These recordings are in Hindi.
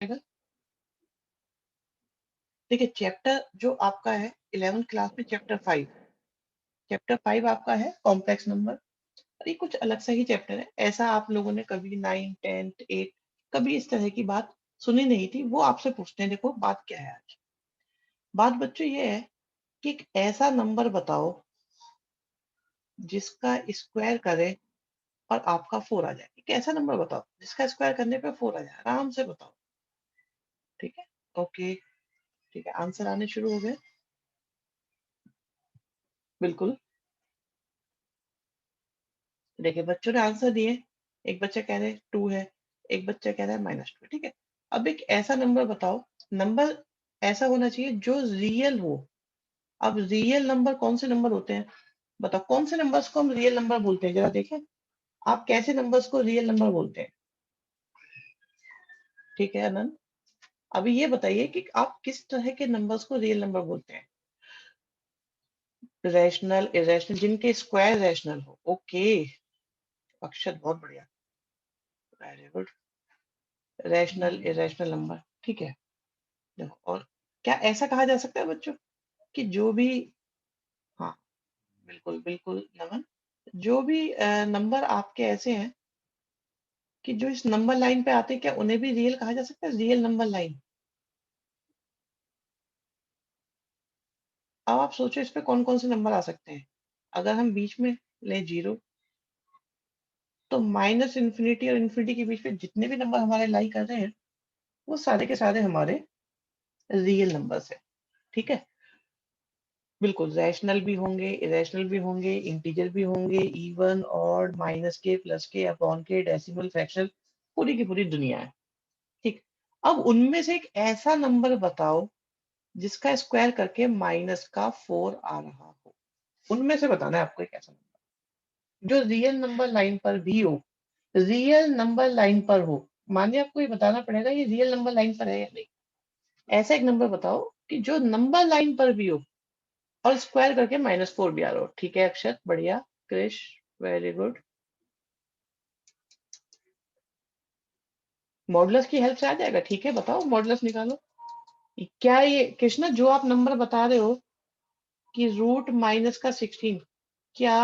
जाएगा। देखिए चैप्टर जो आपका है 11th क्लास में चैप्टर 5 आपका है कॉम्प्लेक्स नंबर। और ये कुछ अलग सा ही चैप्टर है, ऐसा आप लोगों ने कभी 9, 10, 8 कभी इस तरह की बात सुनी नहीं थी। वो आपसे पूछते हैं, देखो बात क्या है आज। बात बच्चों ये है कि एक ऐसा नंबर बताओ जिसका स्क्वायर करें और आपका 4 आ जाए। एक ऐसा नंबर बताओ जिसका स्क्वायर करने पे 4 आ जाए, आराम से बताओ। ठीक है, ओके, ठीक है, आंसर आने शुरू हो गए। बिल्कुल, देखिए बच्चों ने आंसर दिए। एक बच्चा कह रहे 2 है, एक बच्चा कह रहा है -2। ठीक है, अब एक ऐसा नंबर बताओ, नंबर ऐसा होना चाहिए जो रियल हो। अब रियल नंबर कौन से नंबर होते हैं बताओ, कौन से नंबर्स को हम रियल नंबर बोलते हैं, जरा देखें आप कैसे नंबर्स को रियल नंबर बोलते हैं। ठीक है अनंत, अभी ये बताइए कि आप किस तरह के नंबर्स को रियल नंबर बोलते हैं। रैशनल, इरेशनल, जिनके स्क्वायर रैशनल हो। ओके, अक्षर बहुत बढ़िया, very good. Rational irrational number, ठीक है। देखो, और क्या ऐसा कहा जा सकता है बच्चों कि जो भी, हाँ बिल्कुल बिल्कुल नमन, जो भी नंबर आपके ऐसे हैं कि जो इस नंबर लाइन पे आते हैं, क्या उन्हें भी रियल कहा जा सकता है, रियल नंबर लाइन। अब आप सोचो इस पे कौन कौन से नंबर आ सकते हैं। अगर हम बीच में ले 0, तो माइनस इंफिनिटी और इंफिनिटी के बीच में जितने भी नंबर हमारे लाई कर रहे हैं वो सारे के सारे हमारे रियल नंबर्स है। ठीक है, बिल्कुल रैशनल भी होंगे, इरेशनल भी होंगे, इंटीजर भी होंगे, इवन, ऑड, माइनस के, प्लस के, अपॉन के, डेसिमल, फ्रैक्शनल, पूरी की पूरी दुनिया है। ठीक, अब उनमें से एक ऐसा नंबर बताओ जिसका स्क्वायर करके माइनस का 4 आ रहा हो। उनमें से बताना है आपको एक ऐसा नंबर जो रियल नंबर लाइन पर भी हो, रियल नंबर लाइन पर हो। मानिए आपको ये बताना पड़ेगा ये रियल नंबर लाइन पर है या नहीं। ऐसा एक नंबर बताओ कि जो नंबर लाइन पर भी हो और स्क्वायर करके -4 भी आ रहा हो। ठीक है अक्षर, बढ़िया। Krish, very good. मॉडुलस की हेल्प से आ जाएगा, ठीक है, बताओ मॉडुलस निकालो। क्या ये कृष्णा जो आप नंबर बता रहे हो कि √-16, क्या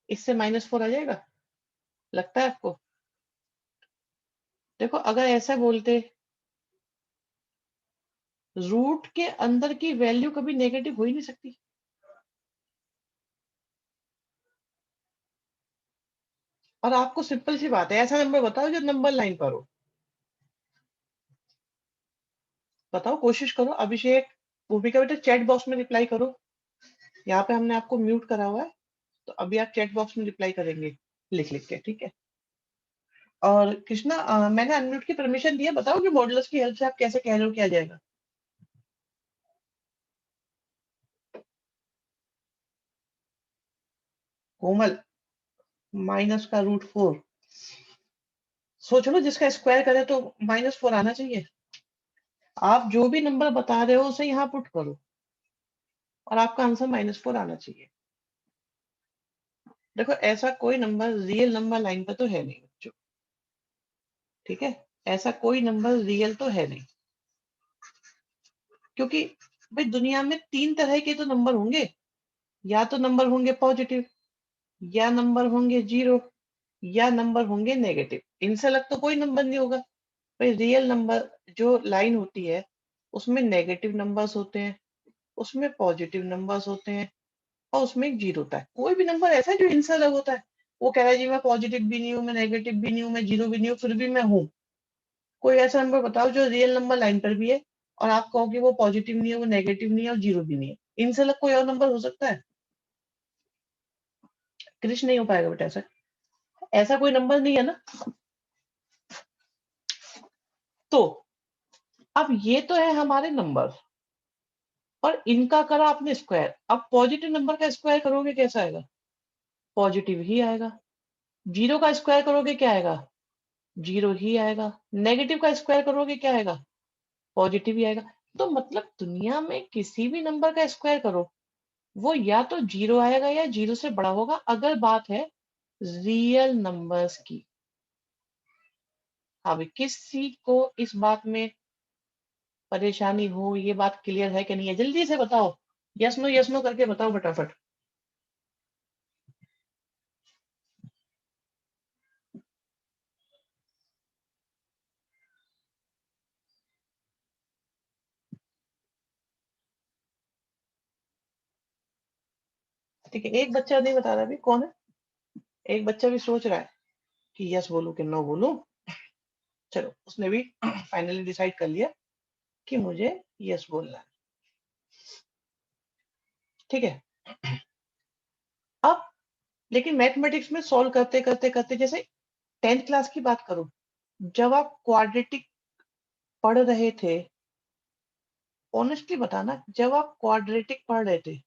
इससे -4 आ जाएगा, लगता है आपको? देखो अगर ऐसा बोलते, रूट के अंदर की वैल्यू कभी नेगेटिव हो ही नहीं सकती। और आपको सिंपल सी बात है, ऐसा नंबर बताओ जो नंबर लाइन पर हो। बताओ, कोशिश करो। अभिषेक, भूमिका बेटा चैट बॉक्स में रिप्लाई करो। यहाँ पे हमने आपको म्यूट करा हुआ है, तो अभी आप चैट बॉक्स में रिप्लाई करेंगे लिख लिख के, ठीक है। और कृष्णा, मैंने अनम्यूट की परमिशन दी है, बताओ कि मॉडुलस की हेल्प से आप कैसे कह रहे हो, क्या जाएगा। कोमल, माइनस का √4, सोच लो जिसका स्क्वायर करे तो -4 आना चाहिए। आप जो भी नंबर बता रहे हो उसे यहाँ पुट करो और आपका आंसर -4 आना चाहिए। देखो ऐसा कोई नंबर रियल नंबर लाइन पर तो है नहीं बच्चों, ठीक है, ऐसा कोई नंबर रियल तो है नहीं। क्योंकि भाई दुनिया में 3 तरह के तो नंबर होंगे, या तो नंबर होंगे पॉजिटिव, या नंबर होंगे 0, या नंबर होंगे नेगेटिव। इनसे अलग तो कोई नंबर नहीं होगा। भाई रियल नंबर जो लाइन होती है उसमें नेगेटिव नंबर्स होते हैं, उसमें पॉजिटिव नंबर्स होते हैं, और उसमें एक जीरो होता है। कोई भी नंबर ऐसा है जो इनसे अलग होता है। वो कह रहा है जी मैं पॉजिटिव भी नहीं हूँ, मैं नेगेटिव भी नहीं हूँ, मैं जीरो भी नहीं हूँ, फिर भी मैं हूँ। कोई ऐसा नंबर बताओ जो रियल नंबर लाइन पर भी है और आप कहो कि वो पॉजिटिव नहीं है, वो नेगेटिव नहीं है और जीरो भी नहीं है। इनसे अलग कोई और नंबर हो सकता है? कृष्ण, नहीं हो पाएगा बेटा ऐसा। ऐसा कोई नंबर नहीं है ना। तो अब ये तो है हमारे नंबर, और इनका करा आपने स्क्वायर। अब पॉजिटिव नंबर का स्क्वायर करोगे कैसा आएगा? पॉजिटिव ही आएगा। जीरो का स्क्वायर करोगे क्या आएगा? जीरो ही आएगा। नेगेटिव का स्क्वायर करोगे क्या आएगा? पॉजिटिव ही आएगा। तो मतलब दुनिया में किसी भी नंबर का स्क्वायर करो, वो या तो जीरो आएगा या जीरो से बड़ा होगा, अगर बात है रियल नंबर्स की। हाँ भाई, किसी को इस बात में परेशानी हो, ये बात क्लियर है कि नहीं है, जल्दी से बताओ, यस नो करके बताओ फटाफट। ठीक है, एक बच्चा नहीं बता रहा अभी, कौन है? एक बच्चा भी सोच रहा है कि यस बोलूं कि नो बोलूं। चलो, उसने भी फाइनली डिसाइड कर लिया कि मुझे यस बोलना है। ठीक है। अब लेकिन मैथमेटिक्स में सॉल्व करते करते करते, जैसे 10th क्लास की बात करूं, जब आप क्वाड्रेटिक पढ़ रहे थे, ऑनेस्टली बताना, जब आप क्वाड्रेटिक पढ़ रहे थे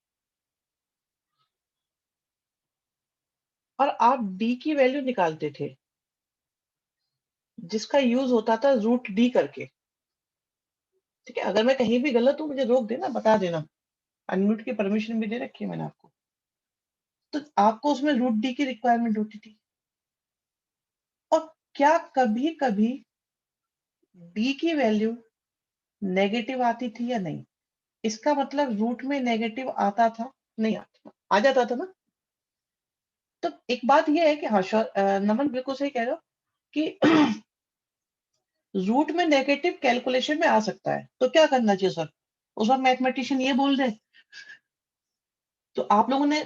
और आप डी की वैल्यू निकालते थे, जिसका यूज होता था रूट डी करके। ठीक है, अगर मैं कहीं भी गलत हूं मुझे रोक देना, बता देना, अनम्यूट की परमिशन भी दे रखी है मैंने आपको। तो आपको उसमें रूट डी की रिक्वायरमेंट होती थी। और क्या कभी कभी डी की वैल्यू नेगेटिव आती थी या नहीं? इसका मतलब रूट में नेगेटिव आता था, नहीं आता था, आ जाता था ना? तो एक बात यह है कि हाँ नमन बिल्कुल सही कह रहे हो कि रूट में नेगेटिव कैलकुलेशन में आ सकता है, तो क्या करना चाहिए सर? उस वक्त मैथमेटिशियन ये बोल रहे, तो आप लोगों ने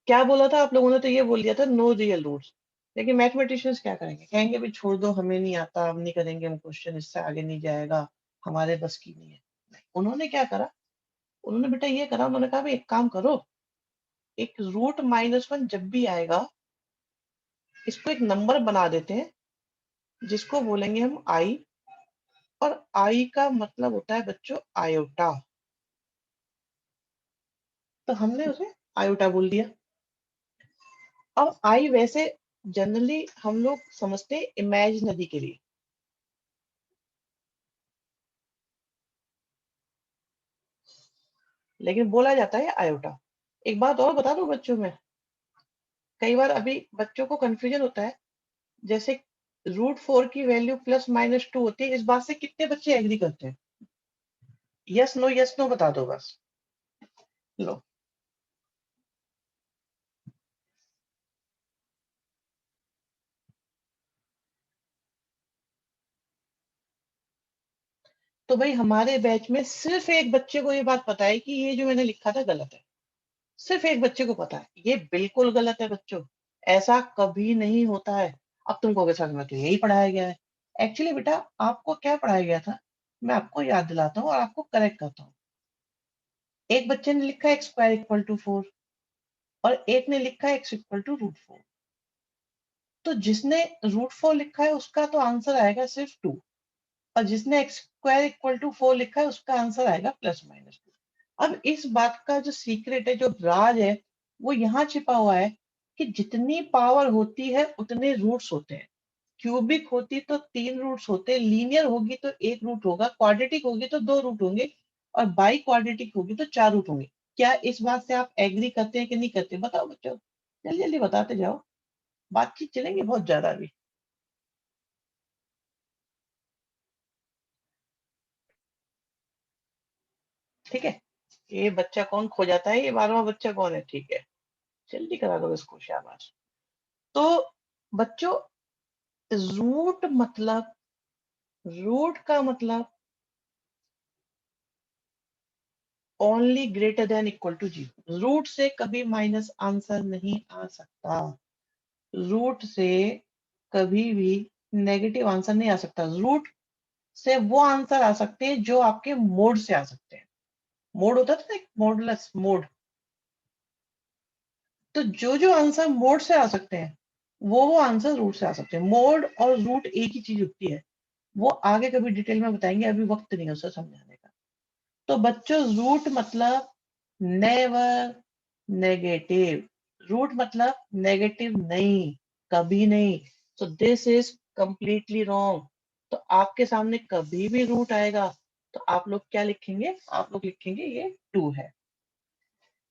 क्या बोला था? आप लोगों ने तो ये बोल दिया था नो रियल रूट्स। लेकिन मैथमेटिशियंस क्या करेंगे? कहेंगे भी छोड़ दो, हमें नहीं आता, हम नहीं करेंगे, हम क्वेश्चन इससे आगे नहीं जाएगा, हमारे बस की नहीं है। नहीं, उन्होंने क्या करा? उन्होंने बेटा ये करा, उन्होंने कहा भाई एक काम करो, एक रूट -1 जब भी आएगा, इसको एक नंबर बना देते हैं, जिसको बोलेंगे हम आई, और आई का मतलब होता है बच्चों आयोटा। तो हमने उसे आयोटा बोल दिया। अब आई वैसे जनरली हम लोग समझते हैं इमेजिनरी के लिए, लेकिन बोला जाता है आयोटा। एक बात और बता दूं बच्चों में, कई बार अभी बच्चों को कंफ्यूजन होता है, जैसे √4 की वैल्यू +-2 होती है, इस बात से कितने बच्चे एग्री करते हैं? यस नो बता दो बस। लो, तो भाई हमारे बैच में सिर्फ एक बच्चे को ये बात पता है कि ये जो मैंने लिखा था गलत है। सिर्फ एक बच्चे को पता है, ये बिल्कुल गलत है बच्चों, ऐसा कभी नहीं होता है। अब तुम कहोगे सर में तो यही पढ़ाया गया है। एक्चुअली बेटा, आपको क्या पढ़ाया गया था, मैं आपको याद दिलाता हूँ और आपको करेक्ट करता हूँ। एक बच्चे ने लिखा x² = 4, और एक ने लिखा x =√4। तो जिसने √4 लिखा है उसका तो आंसर आएगा सिर्फ 2, और जिसने x² = 4 लिखा है उसका आंसर आएगा +-2। अब इस बात का जो सीक्रेट है, जो राज है, वो यहाँ छिपा हुआ है कि जितनी पावर होती है उतने रूट्स होते हैं। क्यूबिक होती तो 3 रूट्स होते, लीनियर होगी तो 1 रूट होगा, क्वाड्रेटिक होगी तो 2 रूट होंगे, और बाई क्वाड्रेटिक होगी तो 4 रूट होंगे। क्या इस बात से आप एग्री करते हैं कि नहीं करते? बताओ बच्चों, जल्दी जल्दी बताते जाओ, बातचीत चलेंगे बहुत ज्यादा अभी। ठीक है, ये बच्चा कौन खो जाता है, ये 12वां बच्चा कौन है? ठीक है, जल्दी करा दो इसको, शाबाश। तो बच्चों, रूट मतलब, रूट का मतलब only greater than equal to 0। Root से कभी माइनस आंसर नहीं आ सकता। रूट से कभी भी नेगेटिव आंसर नहीं आ सकता। रूट से वो आंसर आ सकते हैं जो आपके मोड से आ सकते हैं। मोड होता था ना, एक मोडलेस मोड। तो जो जो आंसर मोड से आ सकते हैं, वो आंसर रूट से आ सकते हैं। मोड और रूट एक ही चीज होती है, वो आगे कभी डिटेल में बताएंगे, अभी वक्त नहीं है उसे समझाने का। तो बच्चों, रूट मतलब नेवर नेगेटिव। रूट मतलब नेगेटिव नहीं, कभी नहीं। तो दिस इज कंप्लीटली रॉन्ग। तो आपके सामने कभी भी रूट आएगा तो आप लोग क्या लिखेंगे? आप लोग लिखेंगे ये 2 है।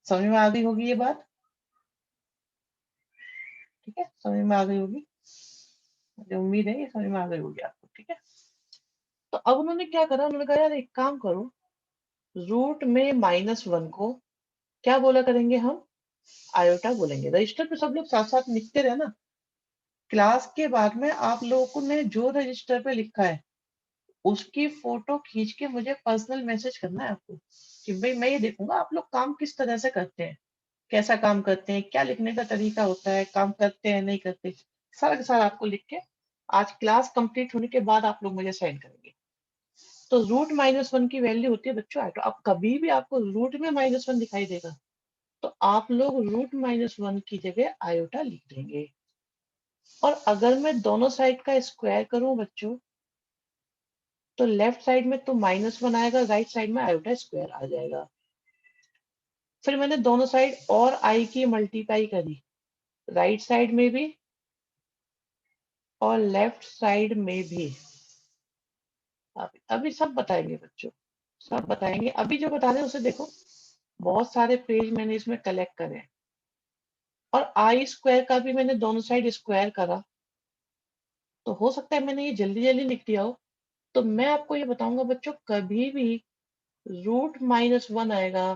समझ में आ गई होगी ये बात? ठीक है, समझ में आ गई होगी, मुझे उम्मीद है ये समझ में आ गई होगी आपको। तो अब उन्होंने क्या करा, उन्होंने कहा यार एक काम करो, रूट में -1 को क्या बोला करेंगे हम, आयोटा बोलेंगे। रजिस्टर पे सब लोग साथ साथ लिखते रहे ना। क्लास के बाद में आप लोगों ने जो रजिस्टर पे लिखा है उसकी फोटो खींच के मुझे पर्सनल मैसेज करना है आपको, कि भाई मैं ये देखूंगा आप लोग काम किस तरह से करते हैं, कैसा काम करते हैं, क्या लिखने का तरीका होता है, काम करते हैं नहीं करते, सारा का सारा आपको लिख के आज क्लास कंप्लीट होने के बाद आप लोग मुझे सेंड करेंगे। तो रूट -1 की वैल्यू होती है बच्चों आयोटा। अब कभी भी आपको रूट में -1 दिखाई देगा तो आप लोग रूट-1 की जगह आयोटा लिख देंगे। और अगर मैं दोनों साइड का स्क्वायर करूं बच्चों, तो लेफ्ट साइड में तो -1 आएगा, राइट साइड में आयोटा स्क्वायर आ जाएगा। फिर मैंने दोनों साइड और आई की मल्टीप्लाई करी, राइट साइड में भी और लेफ्ट साइड में भी। अभी सब बताएंगे बच्चों, सब बताएंगे। अभी जो बता रहे हैं उसे देखो, बहुत सारे पेज मैंने इसमें कलेक्ट करे हैं। और आई स्क्वायर का भी मैंने दोनों साइड स्क्वायर करा, तो हो सकता है मैंने ये जल्दी जल्दी लिख दिया हो। तो मैं आपको ये बताऊंगा बच्चों, कभी भी रूट-1 आएगा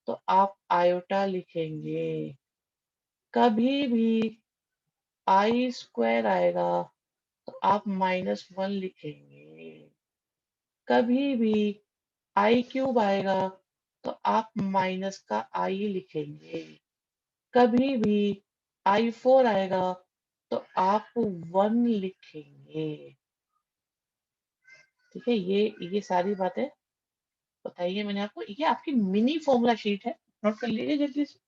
तो आप आयोटा लिखेंगे। कभी भी आई स्क्वायर आएगा तो आप -1 लिखेंगे। कभी भी आई क्यूब आएगा तो आप माइनस का आई लिखेंगे। कभी भी i4 आएगा तो आप 1 लिखेंगे। ठीक है, ये सारी बातें बताइए मैंने आपको। ये आपकी मिनी फॉर्मूला शीट है, नोट कर लीजिए जल्दी से।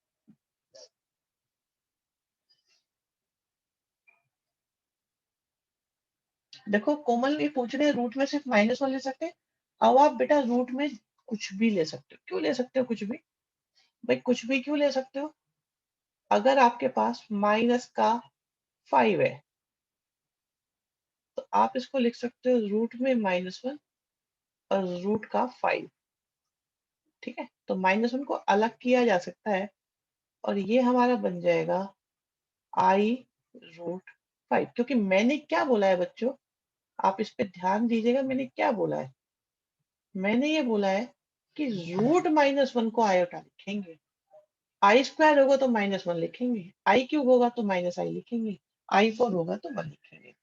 देखो कोमल ये पूछ रहे हैं रूट में सिर्फ -1 ले सकते हैं। अब आप बेटा रूट में कुछ भी ले सकते हो। क्यों ले सकते हो कुछ भी? भाई कुछ भी क्यों ले सकते हो? अगर आपके पास माइनस का 5 है तो आप इसको लिख सकते हो रूट में -1 और रूट का 5। ठीक है, तो -1 को अलग किया जा सकता है और ये हमारा बन जाएगा आई रूट 5। क्योंकि मैंने क्या बोला है बच्चों, आप इस पे ध्यान दीजिएगा, मैंने क्या बोला है। मैंने ये बोला है कि रूट-1 को आयोटा लिखेंगे। आई स्क्वायर होगा तो -1 लिखेंगे, आई क्यूब होगा तो -i लिखेंगे, i4 होगा तो 1 लिखेंगे।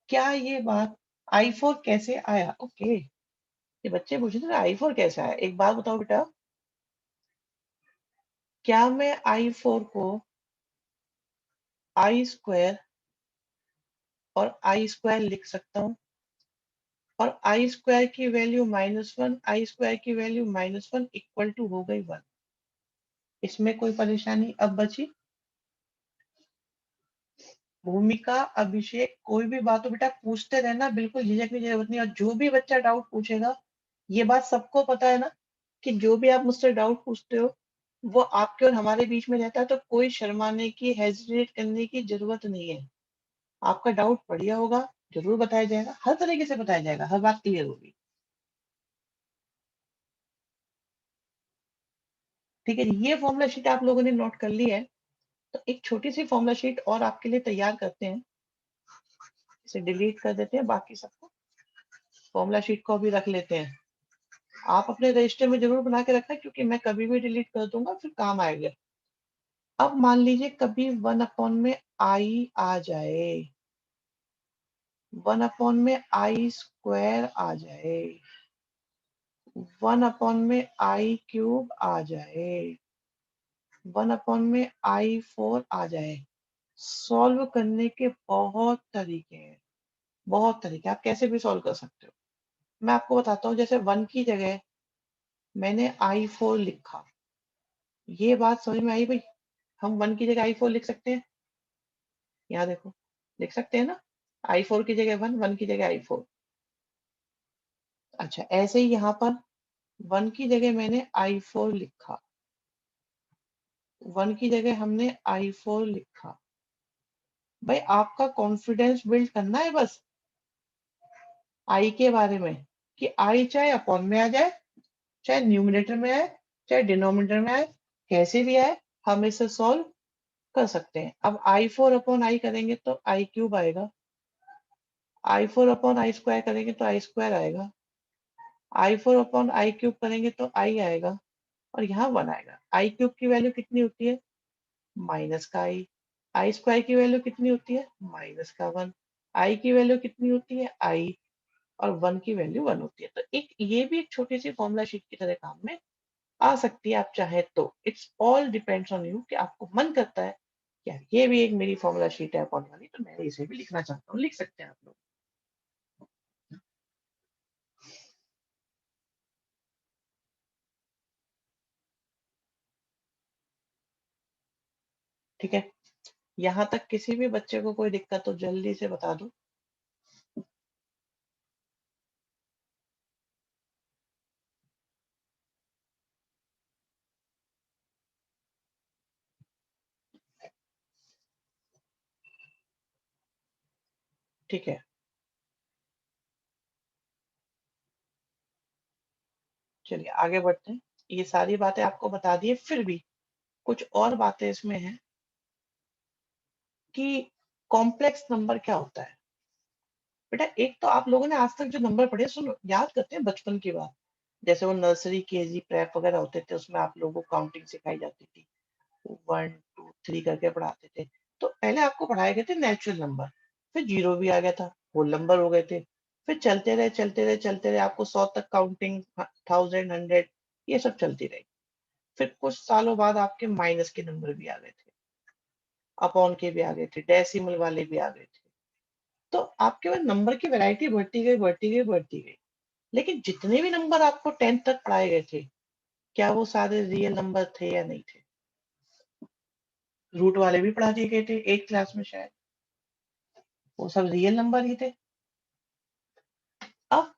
क्या ये बात, i4 कैसे आया? ओके, ये बच्चे पूछ रहे थे i4 कैसे आया। एक बात बताओ बेटा, क्या मैं i4 को आई स्क्वायर और आई स्क्वायर लिख सकता हूँ? और आई स्क्वायर की वैल्यू -1, आई स्क्वायर की वैल्यू -1 इक्वल टू हो गई 1। इसमें कोई परेशानी अब बची? भूमिका, अभिषेक, कोई भी बात हो बेटा पूछते रहना, बिल्कुल झिझकने की जरूरत नहीं। और जो भी बच्चा डाउट पूछेगा, ये बात सबको पता है ना, कि जो भी आप मुझसे डाउट पूछते हो वो आपके और हमारे बीच में रहता है। तो कोई शर्माने की, हेजिटेट करने की जरूरत नहीं है। आपका डाउट बढ़िया होगा, जरूर बताया जाएगा, हर तरीके से बताया जाएगा, हर बात क्लियर होगी। ठीक है जी, ये फॉर्मूला शीट आप लोगों ने नोट कर ली है। तो एक छोटी सी फॉर्मूला शीट और आपके लिए तैयार करते हैं। इसे डिलीट कर देते हैं बाकी सबको, फॉर्मूला शीट को भी रख लेते हैं। आप अपने रजिस्टर में जरूर बना के रखना, क्योंकि मैं कभी भी डिलीट कर दूंगा फिर काम आएगा। अब मान लीजिए कभी 1 अपॉन में आई आ जाए, 1 अपॉन में आई स्क्वायर आ जाए, 1 अपॉन में आई क्यूब आ जाए, 1 अपॉन में i4 आ जाए। सॉल्व करने के बहुत तरीके हैं, बहुत तरीके, आप कैसे भी सॉल्व कर सकते हो। मैं आपको बताता हूँ, जैसे 1 की जगह मैंने i4 लिखा, ये बात समझ में आई भाई? हम 1 की जगह i4 लिख सकते हैं, यहाँ देखो, लिख सकते हैं ना। i4 की जगह 1, 1 की जगह i4। अच्छा, ऐसे ही यहाँ पर 1 की जगह मैंने i4 लिखा, 1 की जगह हमने i4 लिखा। भाई आपका कॉन्फिडेंस बिल्ड करना है बस आई के बारे में, कि आई चाहे अपॉन में आ जाए, चाहे न्यूमिनेटर में आए, चाहे डिनोमिनेटर में आए, कैसे भी आए, हम इसे सॉल्व कर सकते हैं। अब i4 अपॉन आई करेंगे तो आई क्यूब आएगा, i4 अपॉन आई स्क्वायर करेंगे तो आई स्क्वायर आएगा। i4 अपॉन आई क्यूब करेंगे तो आई आएगा और यहाँ 1 आएगा। आई क्यूब की वैल्यू कितनी होती है? माइनस का आई स्क्वायर की वैल्यू कितनी होती है? माइनस का 1। आई की वैल्यू कितनी होती है? आई, और 1 की वैल्यू 1 होती है। तो एक ये भी एक छोटी सी फॉर्मूला शीट की तरह काम में आ सकती है आप चाहे तो। It's all depends on you कि आपको मन करता है यार ये भी एक मेरी फॉर्मूला शीट है अपॉन वाली, तो मैं इसे भी लिखना चाहता हूँ, लिख सकते हैं आप लोग। ठीक है, यहाँ तक किसी भी बच्चे को कोई दिक्कत हो जल्दी से बता दो। ठीक है, चलिए आगे बढ़ते हैं। ये सारी बातें आपको बता दिए, फिर भी कुछ और बातें इसमें हैं कि कॉम्प्लेक्स नंबर क्या होता है। बेटा एक तो आप लोगों ने आज तक जो नंबर पढ़े सुनो, याद करते हैं बचपन की बात। जैसे वो नर्सरी केजी प्रेप वगैरह होते थे, उसमें आप लोगों को काउंटिंग सिखाई जाती थी, 1 2 3 करके पढ़ाते थे। तो पहले आपको पढ़ाए गए थे नेचुरल नंबर, फिर जीरो भी आ गया था, होल नंबर हो गए थे, फिर चलते रहे चलते रहे चलते रहे, आपको 100 तक काउंटिंग, 1000 100 ये सब चलती रही। फिर कुछ सालों बाद आपके माइनस के नंबर भी आ गए थे, अपॉन के भी आ गए थे, डेसिमल वाले भी आ गए थे। तो आपके पास नंबर की वैरायटी बढ़ती गई बढ़ती गई बढ़ती गई। लेकिन जितने भी नंबर आपको 10th तक पढ़ाए गए थे, क्या वो सारे रियल नंबर थे या नहीं थे? रूट वाले भी पढ़ा दिए गए थे 8th क्लास में शायद, वो सब रियल नंबर ही थे। अब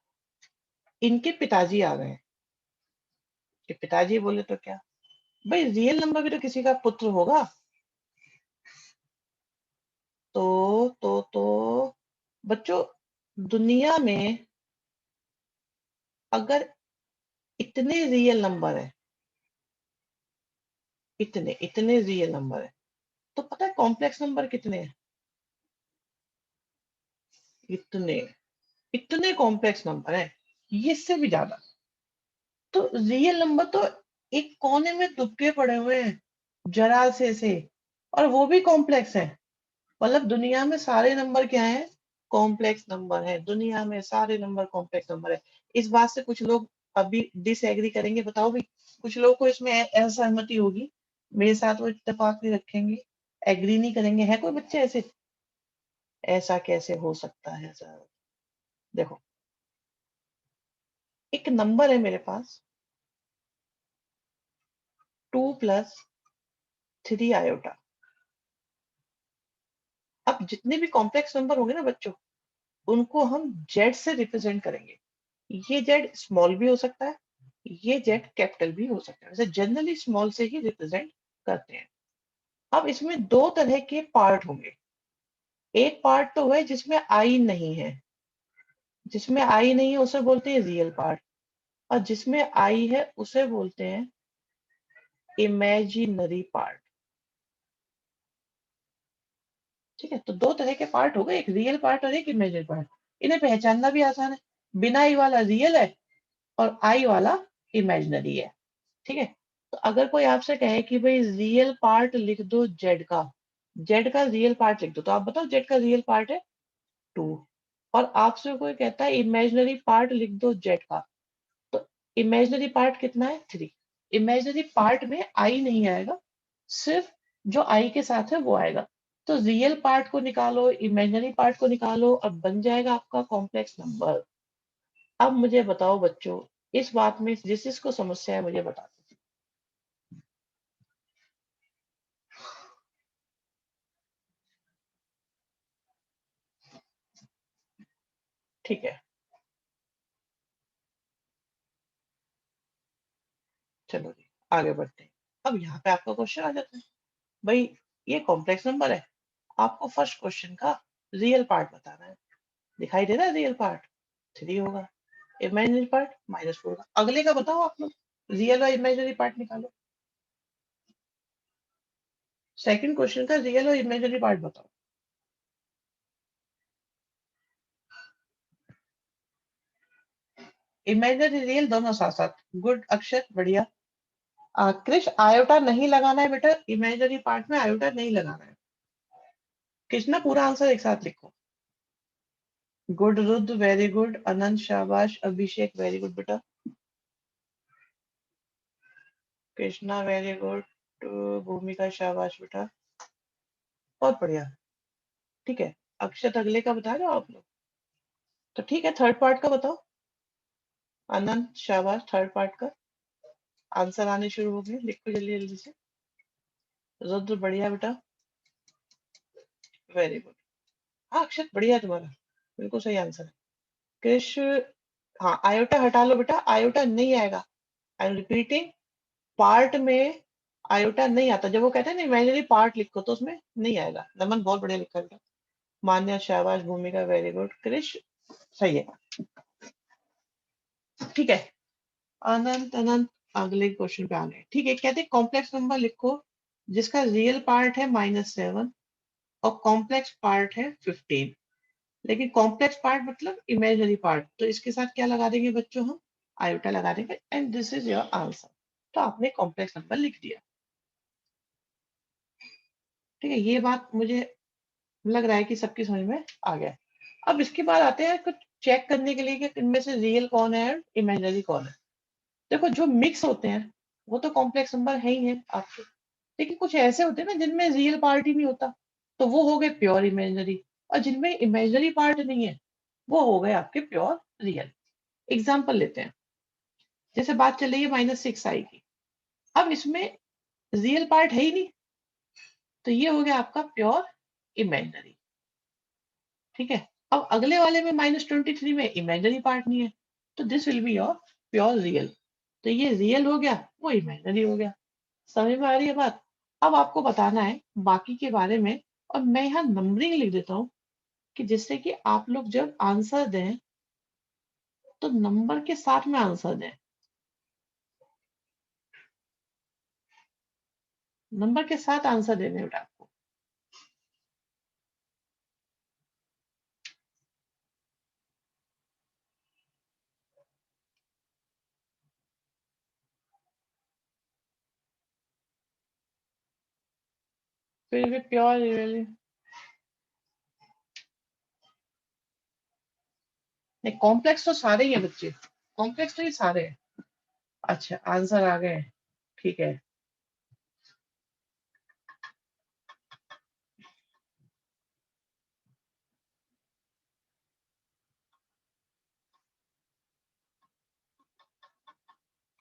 इनके पिताजी आ गए, कि पिताजी बोले तो क्या, भाई रियल नंबर भी तो किसी का पुत्र होगा। तो बच्चों, दुनिया में अगर इतने रियल नंबर है, इतने इतने रियल नंबर है, तो पता है कॉम्प्लेक्स नंबर कितने हैं? इतने इतने कॉम्प्लेक्स नंबर है, ये इससे भी ज्यादा। तो रियल नंबर तो एक कोने में दुबके पड़े हुए हैं, जरा से, और वो भी कॉम्प्लेक्स है। मतलब दुनिया में सारे नंबर क्या है? कॉम्प्लेक्स नंबर है। दुनिया में सारे नंबर कॉम्प्लेक्स नंबर है। इस बात से कुछ लोग अभी डिसएग्री करेंगे, बताओ भी। कुछ लोग को इसमें असहमति होगी, मेरे साथ वो इत्तेफाक नहीं रखेंगे, एग्री नहीं करेंगे। है कोई बच्चे ऐसे? ऐसा कैसे हो सकता है सर? देखो, एक नंबर है मेरे पास 2 + 3 i। अब जितने भी कॉम्प्लेक्स नंबर होंगे ना बच्चों, उनको हम जेड से रिप्रेजेंट करेंगे। ये जेड स्मॉल भी हो सकता है, ये जेड कैपिटल भी हो सकता है, वैसे जनरली स्मॉल से ही रिप्रेजेंट करते हैं। अब इसमें दो तरह के पार्ट होंगे। एक पार्ट तो है जिसमें आई नहीं है, जिसमें आई नहीं है उसे बोलते हैं रियल पार्ट, और जिसमें आई है उसे बोलते हैं इमेजिनरी पार्ट। ठीक है, तो दो तरह के पार्ट हो गए, एक रियल पार्ट और एक इमेजिनरी पार्ट। इन्हें पहचानना भी आसान है, बिना आई वाला रियल है और आई वाला इमेजिनरी है। ठीक है, तो अगर कोई आपसे कहे कि भाई रियल पार्ट लिख दो जेड का, जेड का रियल पार्ट लिख दो, तो आप बताओ जेड का रियल पार्ट है 2। और आपसे कोई कहता है इमेजिनरी पार्ट लिख दो जेड का, तो इमेजिनरी पार्ट कितना है? 3। इमेजिनरी पार्ट में आई नहीं आएगा, सिर्फ जो आई के साथ है वो आएगा। तो रियल पार्ट को निकालो, इमेजिनरी पार्ट को निकालो, और बन जाएगा आपका कॉम्प्लेक्स नंबर। अब मुझे बताओ बच्चों, इस बात में जिस जिसको समस्या है मुझे बता दो। ठीक है, चलो जी आगे बढ़ते हैं। अब यहाँ पे आपका क्वेश्चन आ जाता है, भाई ये कॉम्प्लेक्स नंबर है, आपको फर्स्ट क्वेश्चन का रियल पार्ट बताना है। दिखाई दे रहा है रियल पार्ट 3 होगा, इमेजिनरी पार्ट -4 होगा। अगले का बताओ आप लोग, रियल और इमेजिनरी पार्ट निकालो। सेकंड क्वेश्चन का रियल और इमेजिनरी पार्ट बताओ। इमेजिनरी रियल दोनों साथ साथ। गुड अक्षर, बढ़िया। क्रिश, आयोटा नहीं लगाना है बेटा, इमेजिनरी पार्ट में आयोटा नहीं लगाना है। कृष्णा पूरा आंसर एक साथ लिखो। Good Rudra, very good. Anant शाबाश। अभिषेक वेरी गुड बेटा। Krishna very good. भूमिका शाबाश बेटा, बहुत बढ़िया। ठीक है, अक्षत अगले का बता रहे हो आप लोग, तो ठीक है थर्ड पार्ट का बताओ। अनंत शाबाश, थर्ड पार्ट का आंसर आने शुरू हो गए, लिखो जल्दी जल्दी से। रुद्र बढ़िया बेटा, वेरी गुड। हाँ अक्षत बढ़िया है तुम्हारा, बिल्कुल सही आंसर है। कृष, हाँ आयोटा हटा लो बेटा, आयोटा नहीं आएगा। आई एम रिपीटिंग, पार्ट में आयोटा नहीं आता। जब वो कहते हैं ना इमेजिनरी पार्ट लिखो, तो उसमें नहीं आएगा। नमन बहुत बढ़िया लिखा बेटा। मान्या शाबाश, भूमिका वेरी गुड। कृष सही है, ठीक है। अनंत, अनंत अगले क्वेश्चन पे आ गए। ठीक है, कहते हैं कॉम्प्लेक्स नंबर लिखो जिसका रियल पार्ट है -7 और कॉम्प्लेक्स पार्ट है 15। लेकिन कॉम्प्लेक्स पार्ट मतलब इमेजिनरी पार्ट, तो इसके साथ क्या लगा देंगे बच्चों हम, आयोटा लगा देंगे, and this is your answer. तो आपने कॉम्प्लेक्स नंबर लिख दिया। ठीक है, ये बात मुझे लग रहा है कि सबकी समझ में आ गया। अब इसके बाद आते हैं कुछ चेक करने के लिए कि इनमें से रियल कौन है और इमेजिनरी कौन है। देखो जो मिक्स होते हैं वो तो कॉम्प्लेक्स नंबर है ही है आपके, लेकिन कुछ ऐसे होते हैं ना जिनमें रियल पार्ट ही नहीं होता, तो वो हो गए प्योर इमेजिनरी। और जिनमें इमेजिनरी पार्ट नहीं है वो हो गए आपके प्योर रियल। एग्जाम्पल लेते हैं, जैसे बात चल रही है -6i की। अब इसमें रियल पार्ट है ही नहीं, तो ये हो गया आपका प्योर इमेजिनरी। ठीक है, अब अगले वाले में -23 में इमेजिनरी पार्ट नहीं है, तो this will be your pure real. तो ये रियल हो गया, वो इमेजिनरी हो गया। समझ में आ रही है बात। अब आपको बताना है बाकी के बारे में, और मैं यहाँ नंबरिंग लिख देता हूँ कि जिससे कि आप लोग जब आंसर दें तो नंबर के साथ में आंसर दें। नंबर के साथ आंसर देने बेटा आपको। फिर भी प्योर रियल, नहीं कॉम्प्लेक्स तो सारे ही है बच्चे, कॉम्प्लेक्स तो ये सारे हैं। अच्छा आंसर आ गए, ठीक है।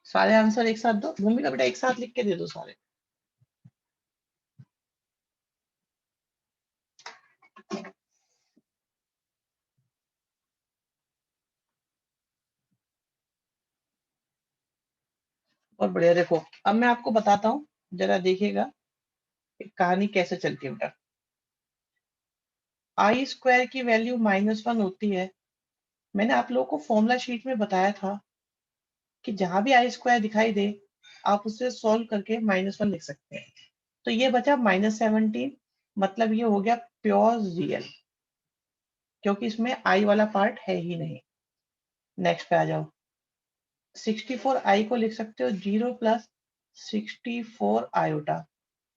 सारे आंसर एक साथ दो, भूमिका बेटा एक साथ लिख के दे दो सारे। बहुत बढ़िया, देखो अब मैं आपको बताता हूँ, जरा देखिएगा कहानी कैसे चलती है बेटा। आई स्क्वायर की वैल्यू -1 होती है। मैंने आप लोगों को फॉर्मूला शीट में बताया था कि जहां भी आई स्क्वायर दिखाई दे आप उसे सॉल्व करके -1 लिख सकते हैं। तो ये बचा -17, मतलब ये हो गया प्योर रियल, क्योंकि इसमें आई वाला पार्ट है ही नहीं। नेक्स्ट पे आ जाओ, 64i को लिख सकते हो 0 + 64 आयोटा।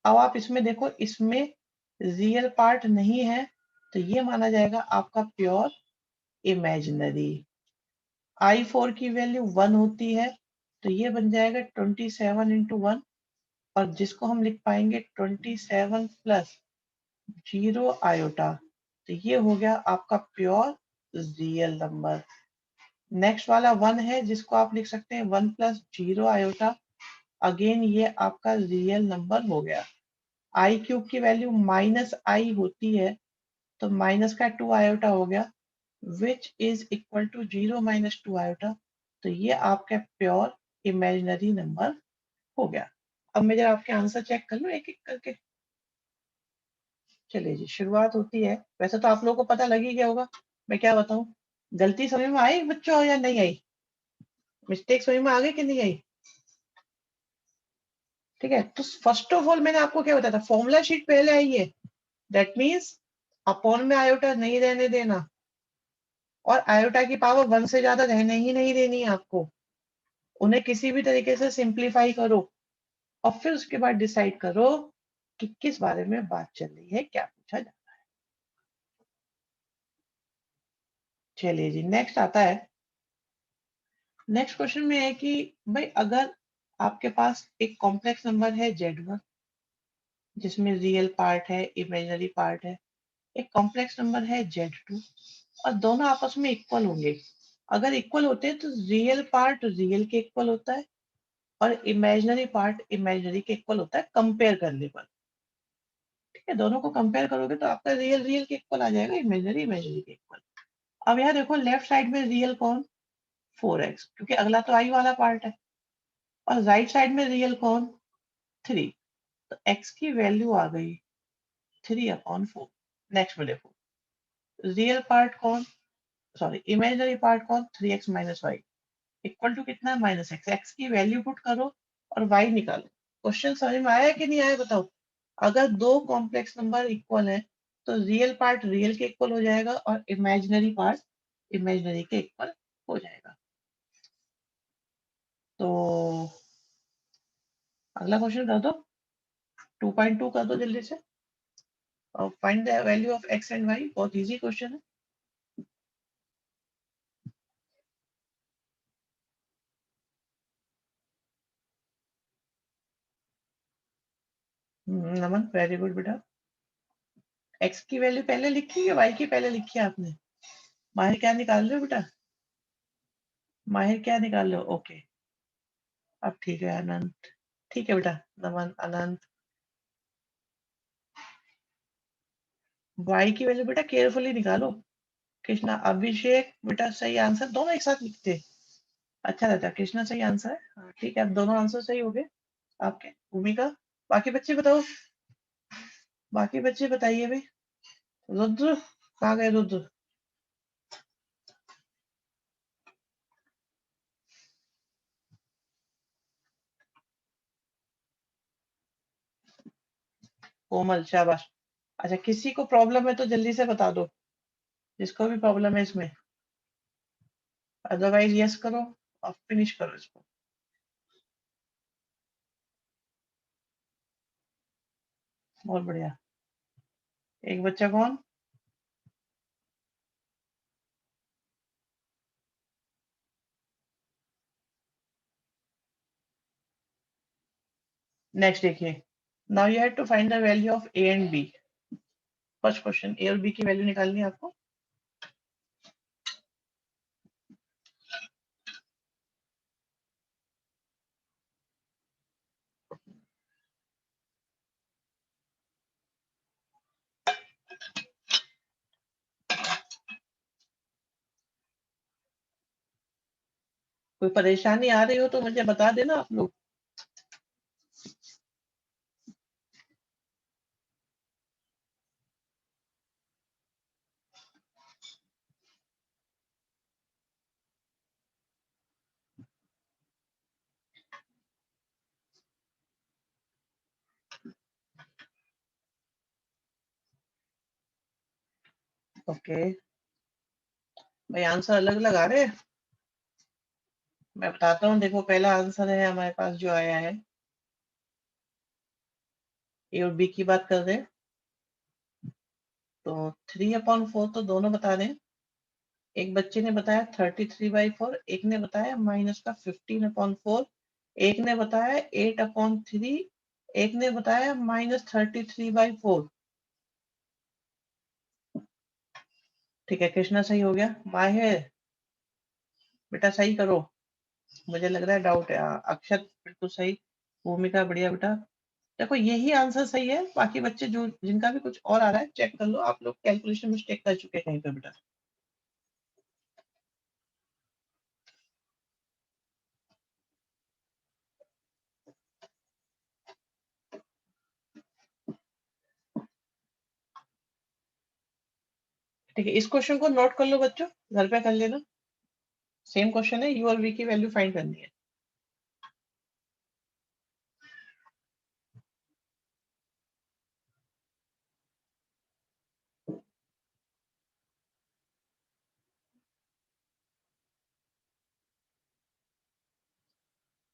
अब आप इसमें देखो, इसमें रियल पार्ट नहीं है, तो ये माना जाएगा आपका प्योर इमेजिनरी। i4 की वैल्यू 1 होती है, तो ये बन जाएगा 27 × 1, और जिसको हम लिख पाएंगे 27 + 0 आयोटा, तो ये हो गया आपका प्योर रियल नंबर। नेक्स्ट वाला 1 है, जिसको आप लिख सकते हैं 1 + 0 आयोटा, अगेन ये आपका रियल नंबर हो गया। i³ की वैल्यू -i होती है, तो माइनस का 2 आयोटा हो गया, which is equal to 0 - 2 iota, तो ये आपका प्योर इमेजिनरी नंबर हो गया। अब मैं जरा आपके आंसर चेक कर लूं एक एक करके। चलिए जी, शुरुआत होती है। वैसे तो आप लोगों को पता लग ही गया होगा, मैं क्या बताऊं। गलती समझ में आई बच्चों या नहीं आई, मिस्टेक समझ में आ गई कि नहीं आई। ठीक है, तो फर्स्ट ऑफ ऑल मैंने आपको क्या बताया था, फॉर्मूला शीट पहले आई है, दैट मीन्स अपॉन में आयोटा नहीं रहने देना। और आयोटा की पावर 1 से ज्यादा रहने ही नहीं देनी है आपको। उन्हें किसी भी तरीके से सिंप्लीफाई करो और फिर उसके बाद डिसाइड करो कि किस बारे में बात चल रही है, क्या पूछा जाए। चलिए जी, नेक्स्ट आता है। नेक्स्ट क्वेश्चन में है कि भाई अगर आपके पास एक कॉम्प्लेक्स नंबर है Z1 जिसमें रियल पार्ट है, इमेजिनरी पार्ट है, एक कॉम्प्लेक्स नंबर है Z2 और दोनों आपस में इक्वल होंगे। अगर इक्वल होते हैं तो रियल पार्ट रियल के इक्वल होता है और इमेजिनरी पार्ट इमेजिनरी के इक्वल होता है कंपेयर करने पर। ठीक है, दोनों को कंपेयर करोगे तो आपका रियल रियल के इक्वल आ जाएगा, इमेजिनरी इमेजिनरी के इक्वल। अब यहाँ देखो लेफ्ट साइड में रियल कौन, 4x, क्योंकि अगला तो आई वाला पार्ट है। और राइट साइड में रियल कौन, 3। तो x की वैल्यू आ गई 3/4। नेक्स्ट में देखो रियल पार्ट कौन, सॉरी इमेजिनरी पार्ट कौन, 3x minus y equal to कितना, -x। x की वैल्यू पुट करो और y निकालो। क्वेश्चन समझ में आया कि नहीं आया बताओ। अगर दो कॉम्प्लेक्स नंबर इक्वल है तो रियल पार्ट रियल के इक्वल हो जाएगा और इमेजिनरी पार्ट इमेजिनरी के इक्वल हो जाएगा। तो अगला क्वेश्चन कर दो, 2.2 कर दो जल्दी से। और find the value of x and y, बहुत इजी क्वेश्चन है। नमन वेरी गुड बेटा। x की वैल्यू पहले लिखी है, y की पहले लिखी है आपने। माहिर क्या निकाल रहे हो बेटा, माहिर क्या निकाल रहे हो, ओके। अब ठीक है अनंत, ठीक है बेटा। नमन अनंत, y की वैल्यू बेटा केयरफुली निकालो। कृष्णा अभिषेक बेटा सही आंसर, दोनों एक साथ लिखते अच्छा रहता है। कृष्णा सही आंसर है, हाँ, ठीक है। अब दोनों आंसर सही हो गए आपके। भूमिका, बाकी बच्चे बताओ, बाकी बच्चे बताइए भाई। रुद्र कहाँ गए, रुद्र। कोमल शाबाश। अच्छा किसी को प्रॉब्लम है तो जल्दी से बता दो, जिसको भी प्रॉब्लम है इसमें। अदरवाइज यस करो और फिनिश करो इसको। बहुत बढ़िया। एक बच्चा कौन, नेक्स्ट देखिए। Now you have to find the value of a and b. First question, a और बी की वैल्यू निकालनी है आपको। कोई परेशानी आ रही हो तो मुझे बता देना आप लोग। ओके, भाई आंसर अलग अलग आ रहे हैं। मैं बताता हूँ, देखो पहला आंसर है हमारे पास जो आया है, ए और बी की बात कर रहे हैं तो 3/4 तो दोनों बता रहे हैं। एक बच्चे ने बताया 33/4, एक ने बताया माइनस का 15/4, एक ने बताया 8/3, एक ने बताया -33/4। ठीक है, कृष्णा सही हो गया। माहिर बेटा सही करो, मुझे लग रहा है डाउट है। हाँ, अक्षत बिल्कुल सही। भूमिका बढ़िया बेटा। देखो यही आंसर सही है, बाकी बच्चे जो जिनका भी कुछ और आ रहा है चेक कर लो, आप लोग कैलकुलेशन मिस्टेक कर चुके हैं कहीं पे बेटा। ठीक है, इस क्वेश्चन को नोट कर लो बच्चों, घर पे कर लेना। सेम क्वेश्चन है, यू और वी की वैल्यू फाइंड करनी है।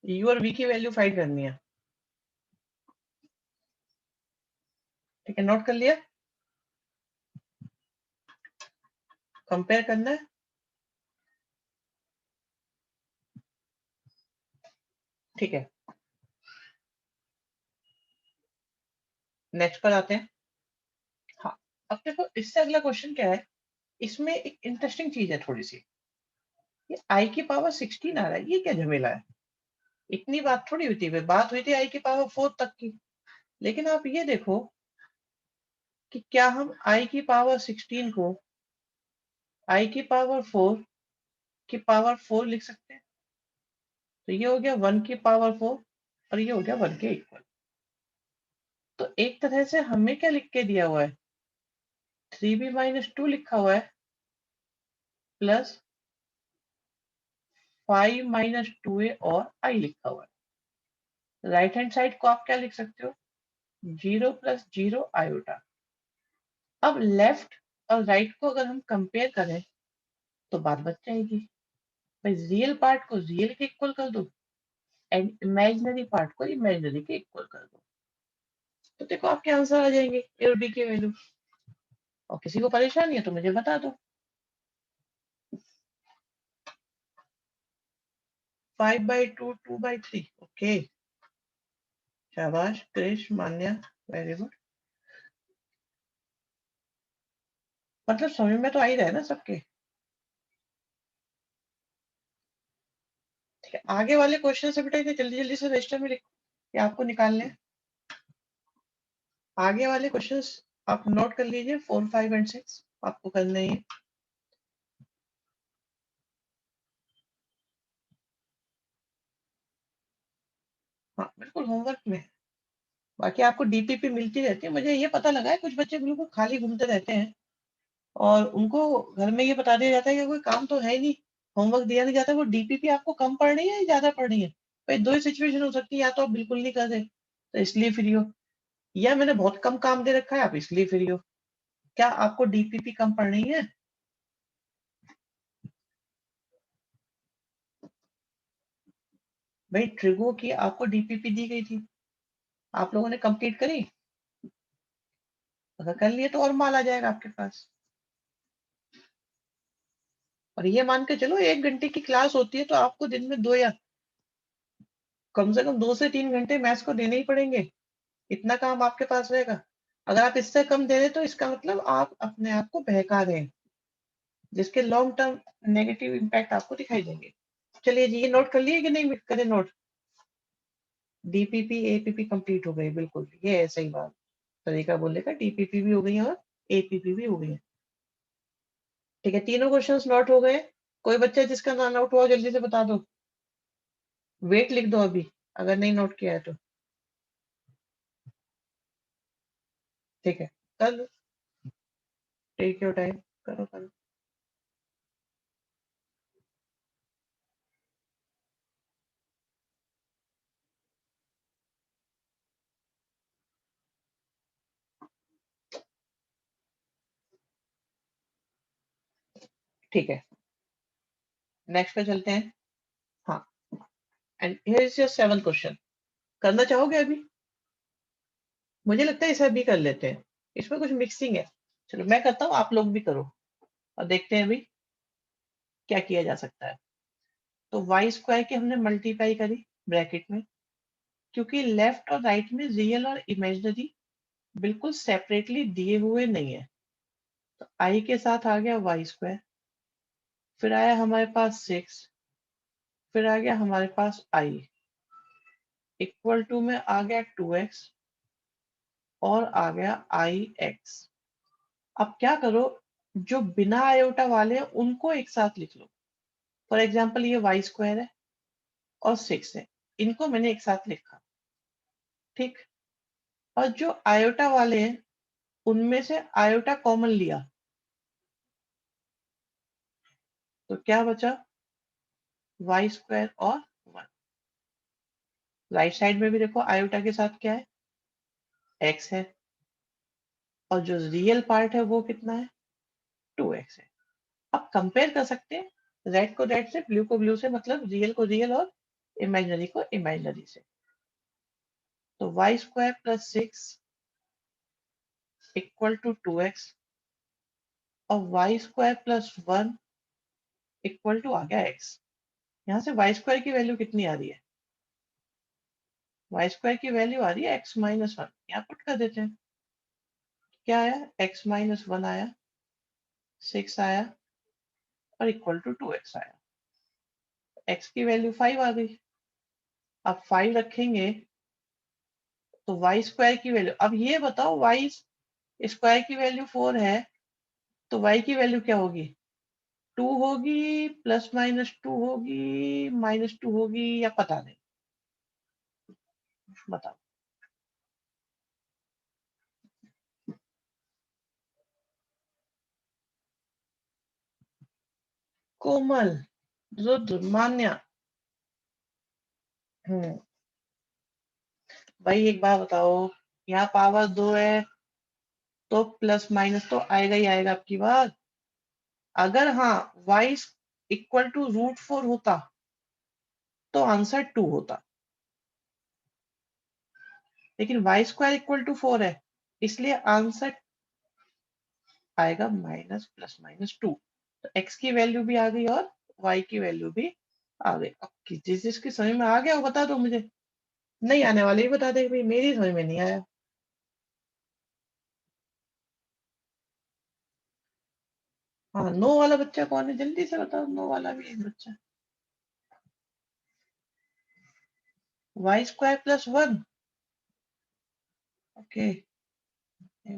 यू और वी की वैल्यू फाइंड करनी है। ठीक है, नोट कर लिया। कंपेयर करना है। ठीक है, नेक्स्ट पर आते हैं। हाँ, अब देखो इससे अगला क्वेश्चन क्या है। इसमें एक इंटरेस्टिंग चीज है थोड़ी सी। ये आई की पावर 16 आ रहा है, ये क्या झमेला है। इतनी बात थोड़ी होती है, बात हुई थी आई की पावर 4 तक की। लेकिन आप ये देखो कि क्या हम आई की पावर 16 को आई की पावर 4 की पावर 4 लिख सकते हैं। तो ये हो गया 1 की पावर 4 और ये हो गया 1 के इक्वल। तो एक तरह से हमें क्या लिख के दिया हुआ है, 3b - 2 लिखा हुआ है प्लस 5 - 2a और i लिखा हुआ है। राइट हैंड साइड को आप क्या लिख सकते हो, 0 + 0 आयोटा। अब लेफ्ट और राइट को अगर हम कंपेयर करें तो बात बच जाएगी। भाई रियल पार्ट को रियल के इक्वल कर दो एंड इमेजिनरी पार्ट को इमेजिनरी के इक्वल कर दो। तो देखो आपके आंसर आ जाएंगे ए और बी की वैल्यू। और किसी को परेशानी है तो मुझे बता दो। 5/2 2/3। ओके, शाबाश क्रिश मान्या, वेरी गुड। मतलब समझ में तो आ ही रहा है ना सबके। ठीक है, आगे वाले क्वेश्चन से बेटा इतने जल्दी जल्दी से रजिस्टर में लिखो या आपको निकालने हैं। आगे वाले क्वेश्चंस आप नोट कर लीजिए, 4 5 एंड 6 आपको करने ही है। हाँ बिल्कुल होमवर्क में है। बाकी आपको डीपीपी मिलती रहती है। मुझे ये पता लगा है कुछ बच्चे बिल्कुल खाली घूमते रहते हैं और उनको घर में ये बता दिया जाता है कि कोई काम तो है ही नहीं, होमवर्क दिया नहीं जाता। वो डीपीपी आपको कम पढ़ रही है या ज्यादा पढ़ रही है। भाई दो ही सिचुएशन हो सकती है, या तो आप बिल्कुल नहीं कर रहे तो इसलिए फ्री हो, या मैंने बहुत कम काम दे रखा है आप इसलिए फ्री हो। क्या आपको डीपीपी कम पढ़ रही है? भाई ट्रिगो की आपको डीपीपी दी गई थी, आप लोगों ने कंप्लीट करी? अगर कर लिए तो और माल आ जाएगा आपके पास। और ये मान के चलो 1 घंटे की क्लास होती है तो आपको दिन में 2 या कम से कम 2 से 3 घंटे मैथ्स को देने ही पड़ेंगे। इतना काम आपके पास रहेगा। अगर आप इससे कम दे रहे तो इसका मतलब आप अपने आप को बहका रहे हैं, जिसके लॉन्ग टर्म नेगेटिव इम्पैक्ट आपको दिखाई देंगे। चलिए जी, ये नोट कर लिए कि नहीं करें नोट। डीपीपी एपीपी कंप्लीट हो गई, बिल्कुल ये है सही बात। तरीका बोलने का, डीपीपी भी हो गई है और एपीपी भी हो गई है। ठीक है, तीनों क्वेश्चंस नोट हो गए। कोई बच्चा जिसका ना नोट हुआ जल्दी से बता दो। वेट लिख दो अभी, अगर नहीं नोट किया है तो। ठीक है, कर लो, टेक योर टाइम, करो करो। ठीक है, नेक्स्ट पे चलते हैं। हाँ, and here is your 7th question. करना चाहोगे अभी? मुझे लगता है इसे अभी कर लेते हैं, इसमें कुछ मिक्सिंग है। चलो मैं करता हूँ, आप लोग भी करो और देखते हैं अभी क्या किया जा सकता है। तो वाई स्क्वायर की हमने मल्टीप्लाई करी ब्रैकेट में, क्योंकि लेफ्ट और राइट में रियल और इमेजिनरी बिल्कुल सेपरेटली दिए हुए नहीं है। तो आई के साथ आ गया वाई स्क्वायर, फिर आया हमारे पास 6, फिर आ गया हमारे पास आई इक्वल टू में आ गया 2x और आ गया आई एक्स। अब क्या करो, जो बिना आयोटा वाले हैं उनको एक साथ लिख लो। फॉर एग्जाम्पल ये वाई स्क्वायर है और 6 है, इनको मैंने एक साथ लिखा। ठीक, और जो आयोटा वाले हैं उनमें से आयोटा कॉमन लिया तो क्या बचा, वाई स्क्वायर और 1। राइट साइड में भी देखो आयोटा के साथ क्या है, एक्स है, और जो रियल पार्ट है वो कितना है, 2x है। अब कंपेयर कर सकते हैं रेड को रेड से, ब्लू को ब्लू से, मतलब रियल को रियल और इमेजिनरी को इमेजिनरी से। तो y square plus 6 equal to 2x और y square plus 1 equal to आ गया x। यहाँ से वाई स्क्वायर की वैल्यू कितनी आ रही है? वाई स्क्वायर की वैल्यू आ रही है x माइनस 1। यहाँ पुट कर देते हैं। क्या आया? x माइनस 1 आया, 6 आया और इक्वल टू 2x आया। x की वैल्यू 5 आ गई। अब 5 रखेंगे तो वाई स्क्वायर की वैल्यू, अब ये बताओ वाई स्क्वायर की वैल्यू 4 है तो वाई की वैल्यू क्या होगी? 2 होगी, प्लस माइनस 2 होगी, माइनस 2 होगी, या पता नहीं, बताओ। कोमल, रुद्र, मान्या। भाई एक बात बताओ, यहाँ पावर 2 है तो प्लस माइनस तो आएगा ही आएगा आपकी बात। अगर हाँ y इक्वल टू √4 होता तो आंसर 2 होता, लेकिन y स्क्वायर इक्वल टू 4 है इसलिए आंसर आएगा माइनस प्लस माइनस 2। तो x की वैल्यू भी आ गई और y की वैल्यू भी आ गई। अब जिस जिसकी समझ में आ गया वो बता दो मुझे, नहीं आने वाले ही बता दे भाई, मेरी समझ में नहीं आया। हाँ, नो वाला बच्चा कौन है? जल्दी से बताओ, नो वाला भी एक बच्चा। Y square plus 1। Okay,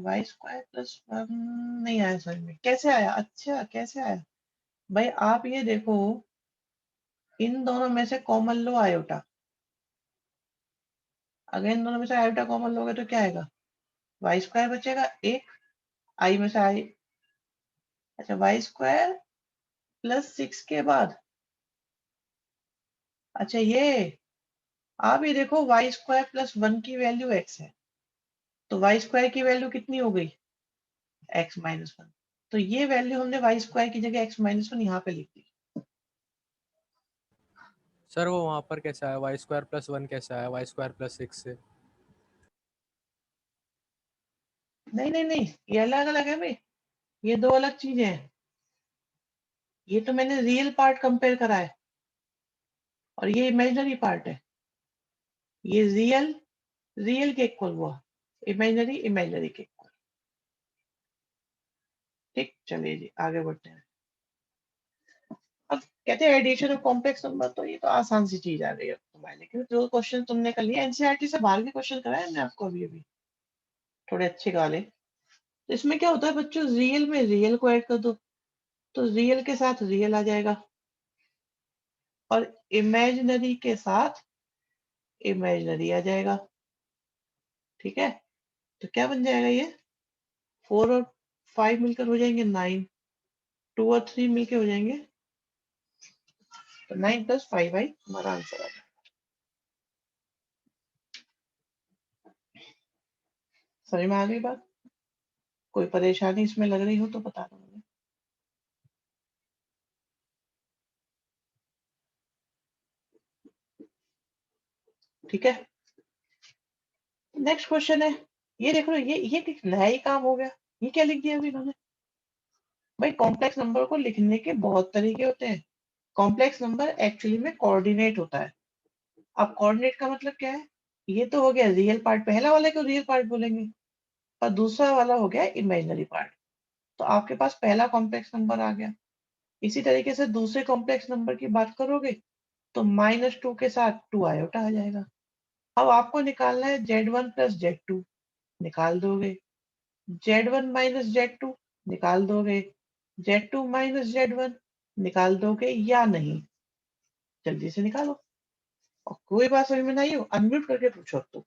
y square plus 1 नहीं आया समझ में, कैसे आया? अच्छा, कैसे आया भाई? आप ये देखो, इन दोनों में से कॉमन लो आयोटा। अगर इन दोनों में से आयोटा कॉमन लोगे तो क्या आएगा? वाई स्क्वायर बचेगा एक, आई में से आई। अच्छा, वाई स्क्वायर प्लस 6 के बाद, अच्छा ये, आप ये देखो वाई स्क्वायर प्लस 1 की वैल्यू x है तो वाई स्क्वायर की वैल्यू कितनी हो गई? x minus 1। तो ये वैल्यू हमने वाई स्क्वायर की जगह x माइनस 1 यहाँ पे लिख दी। सर वो वहाँ पर कैसे आया? वाई स्क्वायर प्लस 1 कैसे आया वाई स्क्वायर प्लस 6 से? नहीं नहीं नहीं, ये अलग अलग है भाई, ये दो अलग चीजें हैं। ये तो मैंने रियल पार्ट कंपेयर करा है और ये इमेजिनरी पार्ट है। ये रियल रियल के इक्वल हुआ, इमेजिनरी इमेजिनरी के इक्वल। ठीक, चलिए जी आगे बढ़ते हैं। अब कहते हैं एडिशन ऑफ कॉम्प्लेक्स नंबर, तो ये तो आसान सी चीज आ गई है तुम्हारे, लेकिन जो क्वेश्चन तुमने कर लिया एनसीईआरटी से बाहर के क्वेश्चन कराए हमने आपको अभी अभी, थोड़े अच्छे गाले। तो इसमें क्या होता है बच्चों, रियल में रियल को ऐड कर दो तो रियल के साथ रियल आ जाएगा और इमेजिनरी के साथ इमेजिनरी आ जाएगा। ठीक है, तो क्या बन जाएगा ये? 4 और 5 मिलकर हो जाएंगे 9, 2 और 3 मिलकर हो जाएंगे, तो 9 प्लस 5 भाई हमारा आंसर आ जाएगा। समझ में आ गई बात? कोई परेशानी इसमें लग रही हो तो बता दो मुझे। ठीक है, नेक्स्ट क्वेश्चन है। ये देख लो, ये एक नया ही काम हो गया। ये क्या लिख दिया अभी इन्होंने? भाई कॉम्प्लेक्स नंबर को लिखने के बहुत तरीके होते हैं। कॉम्प्लेक्स नंबर एक्चुअली में कोऑर्डिनेट होता है। अब कोऑर्डिनेट का मतलब क्या है? ये तो हो गया रियल पार्ट, पहला वाले को रियल पार्ट बोलेंगे और दूसरा वाला हो गया इमेजिनरी पार्ट। तो आपके पास पहला कॉम्प्लेक्स नंबर आ गया। इसी तरीके से दूसरे कॉम्प्लेक्स नंबर की बात करोगे तो -2 के साथ 2 आयोटा आ जाएगा। अब आपको निकालना है Z1 प्लस Z2, निकाल दोगे। Z1 माइनस Z2 निकाल दोगे। Z2 माइनस Z1 निकाल दोगे या नहीं? जल्दी से निकालो। और कोई बात समझ में नहीं हो अनम्यूट करके पूछो अब तो।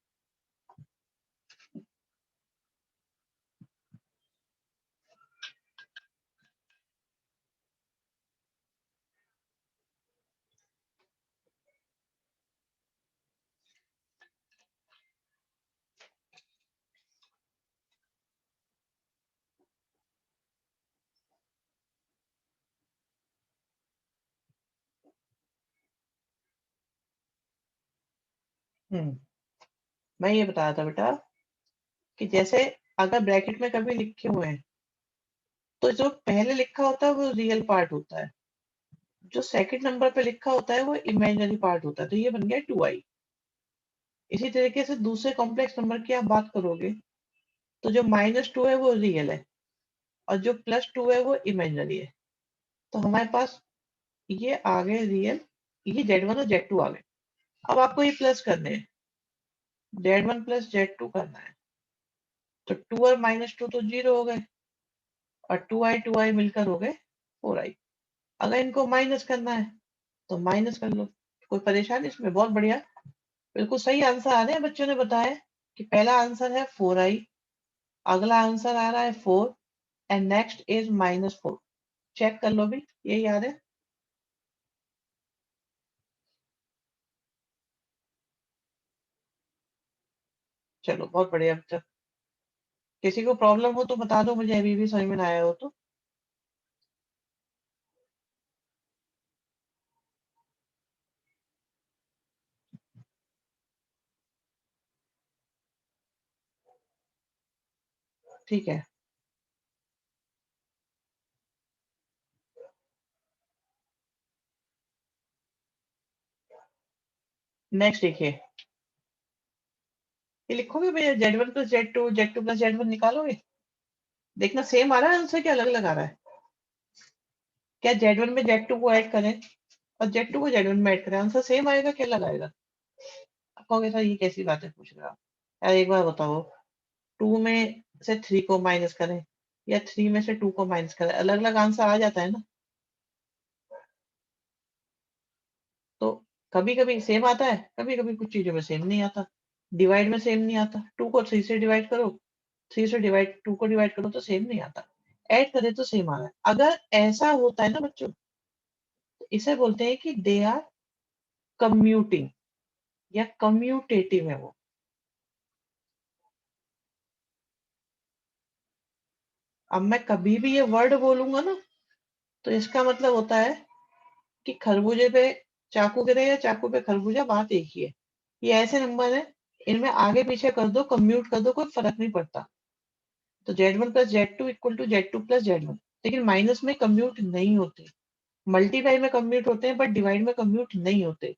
मैं ये बता रहा था बेटा कि जैसे अगर ब्रैकेट में कभी लिखे हुए हैं तो जो पहले लिखा होता है वो रियल पार्ट होता है, जो सेकंड नंबर पे लिखा होता है वो इमेजिनरी पार्ट होता है। तो ये बन गया 2i। इसी तरीके से दूसरे कॉम्प्लेक्स नंबर की आप बात करोगे तो जो -2 है वो रियल है और जो +2 है वो इमेजिनरी है। तो हमारे पास ये आ गए रियल, ये Z1 और Z2 आ गए। अब आपको ये प्लस करने हैं, Z1 + Z2 करना है। तो 2 और -2 तो 0 हो गए और 2i मिलकर हो गए 4i। अगर इनको माइनस करना है तो माइनस कर लो, कोई परेशानी इसमें? बहुत बढ़िया, बिल्कुल सही आंसर आ रहे हैं। बच्चों ने बताया कि पहला आंसर है 4i, अगला आंसर आ रहा है 4 एंड नेक्स्ट इज -4। चेक कर लो भी, ये याद है? चलो बहुत बढ़िया बच्चा। किसी को प्रॉब्लम हो तो बता दो मुझे, अभी भी समझ में ना आया हो तो। ठीक है, नेक्स्ट देखिए, ये लिखोगे भैया Z1 + Z2, Z2 + Z1 निकालोगे? देखना सेम आ रहा है आंसर, क्या अलग अलग आ रहा है? क्या Z1 में Z2 को ऐड करें और Z2 को Z1 में ऐड करें, आंसर सेम आएगा क्या अलग आएगा? आप कहोगे सर ये कैसी बातें पूछ रहे हो आप? यार एक बार बताओ, 2 में से 3 को माइनस करें या 3 में से 2 को माइनस करें, अलग अलग आंसर आ जाता है ना। तो कभी कभी सेम आता है, कभी कभी कुछ चीजों में सेम नहीं आता। डिवाइड में सेम नहीं आता, 2 को 3 से डिवाइड करो, 3 से डिवाइड 2 को डिवाइड करो तो सेम नहीं आता, ऐड करें तो सेम आ रहा है। अगर ऐसा होता है ना बच्चों, तो इसे बोलते हैं कि दे आर कम्यूटिंग या कम्यूटेटिव है वो। अब मैं कभी भी ये वर्ड बोलूंगा ना तो इसका मतलब होता है कि खरबूजे पे चाकू गिरे या चाकू पे खरबूजा, बात एक ही है। ये ऐसे नंबर है, इनमें आगे पीछे कर दो, कम्यूट कर दो, कोई फर्क नहीं पड़ता। तो Z1 + Z2 = Z2 + Z1, लेकिन माइनस में कम्यूट नहीं होते, मल्टीप्लाई में कम्यूट होते हैं बट डिवाइड में कम्यूट नहीं होते।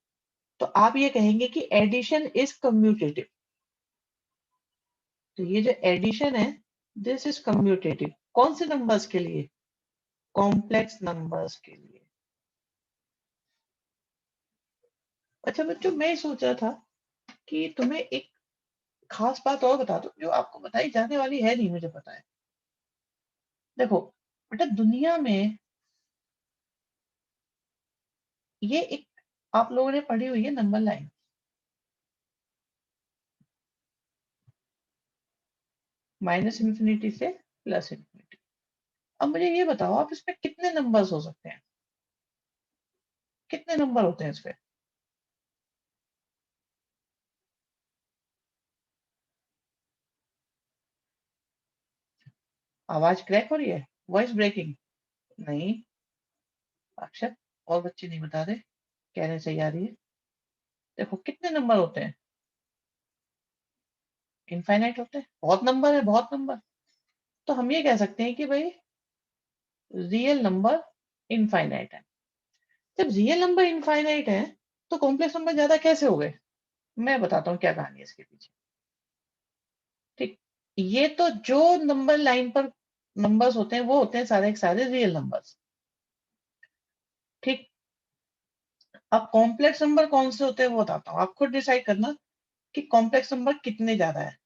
तो आप ये कहेंगे कि एडिशन इज कम्यूटेटिव। तो ये जो एडिशन है, दिस इज कम्यूटेटिव। कौन से नंबर्स के लिए? कॉम्प्लेक्स नंबर्स के लिए। अच्छा बच्चों, मैं सोच रहा था कि तुम्हें एक खास बात और बता दूं जो आपको बताई जाने वाली है, नहीं मुझे पता है। देखो बेटा, दुनिया में ये एक आप लोगों ने पढ़ी हुई है नंबर लाइन, -∞ से +∞। अब मुझे ये बताओ, आप इसमें कितने नंबर्स हो सकते हैं? कितने नंबर होते हैं इसमें? आवाज क्रैक हो रही है, वॉइस ब्रेकिंग? नहीं अक्षर, और बच्चे नहीं बता रहे, कहने सही आ रही है। देखो कितने नंबर होते हैं, इनफाइनाइट होते हैं, बहुत नंबर है, बहुत नंबर। तो हम ये कह सकते हैं कि भाई रियल नंबर इनफाइनाइट है। जब रियल नंबर इनफाइनाइट है तो कॉम्प्लेक्स नंबर ज्यादा कैसे हो गए? मैं बताता हूँ क्या कहानी है इसके पीछे। ठीक, ये तो जो नंबर लाइन पर नंबर्स होते हैं वो होते हैं सारे के सारे रियल नंबर्स। ठीक, अब कॉम्प्लेक्स नंबर कौन से होते हैं वो बताता हूँ, आप खुद डिसाइड करना कि कॉम्प्लेक्स नंबर कितने ज्यादा है।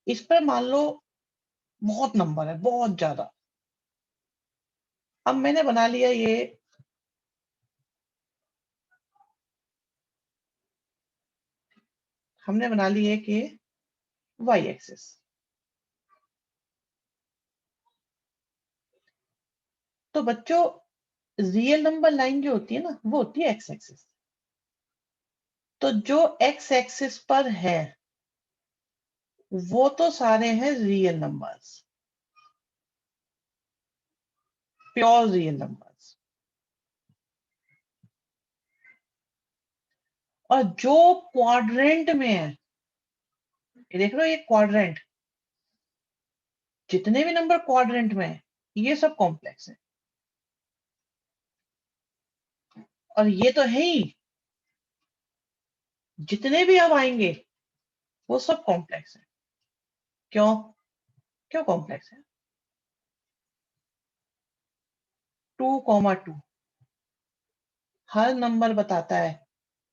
इस पर मान लो बहुत नंबर है, बहुत ज्यादा। अब मैंने बना लिया ये, हमने बना लिए कि वाई एक्सिस। तो बच्चों, रियल नंबर लाइन जो होती है ना वो होती है एक्स एक्सिस। तो जो एक्स एक्सिस पर है वो तो सारे हैं real numbers, pure real numbers. और जो क्वाड्रेंट में है, ये देख लो, ये क्वाड्रेंट, जितने भी नंबर क्वाड्रेंट में है ये सब कॉम्प्लेक्स है, और ये तो है ही, जितने भी अब आएंगे वो सब कॉम्प्लेक्स है। क्यों क्यों कॉम्प्लेक्स है? 2,2 हर नंबर बताता है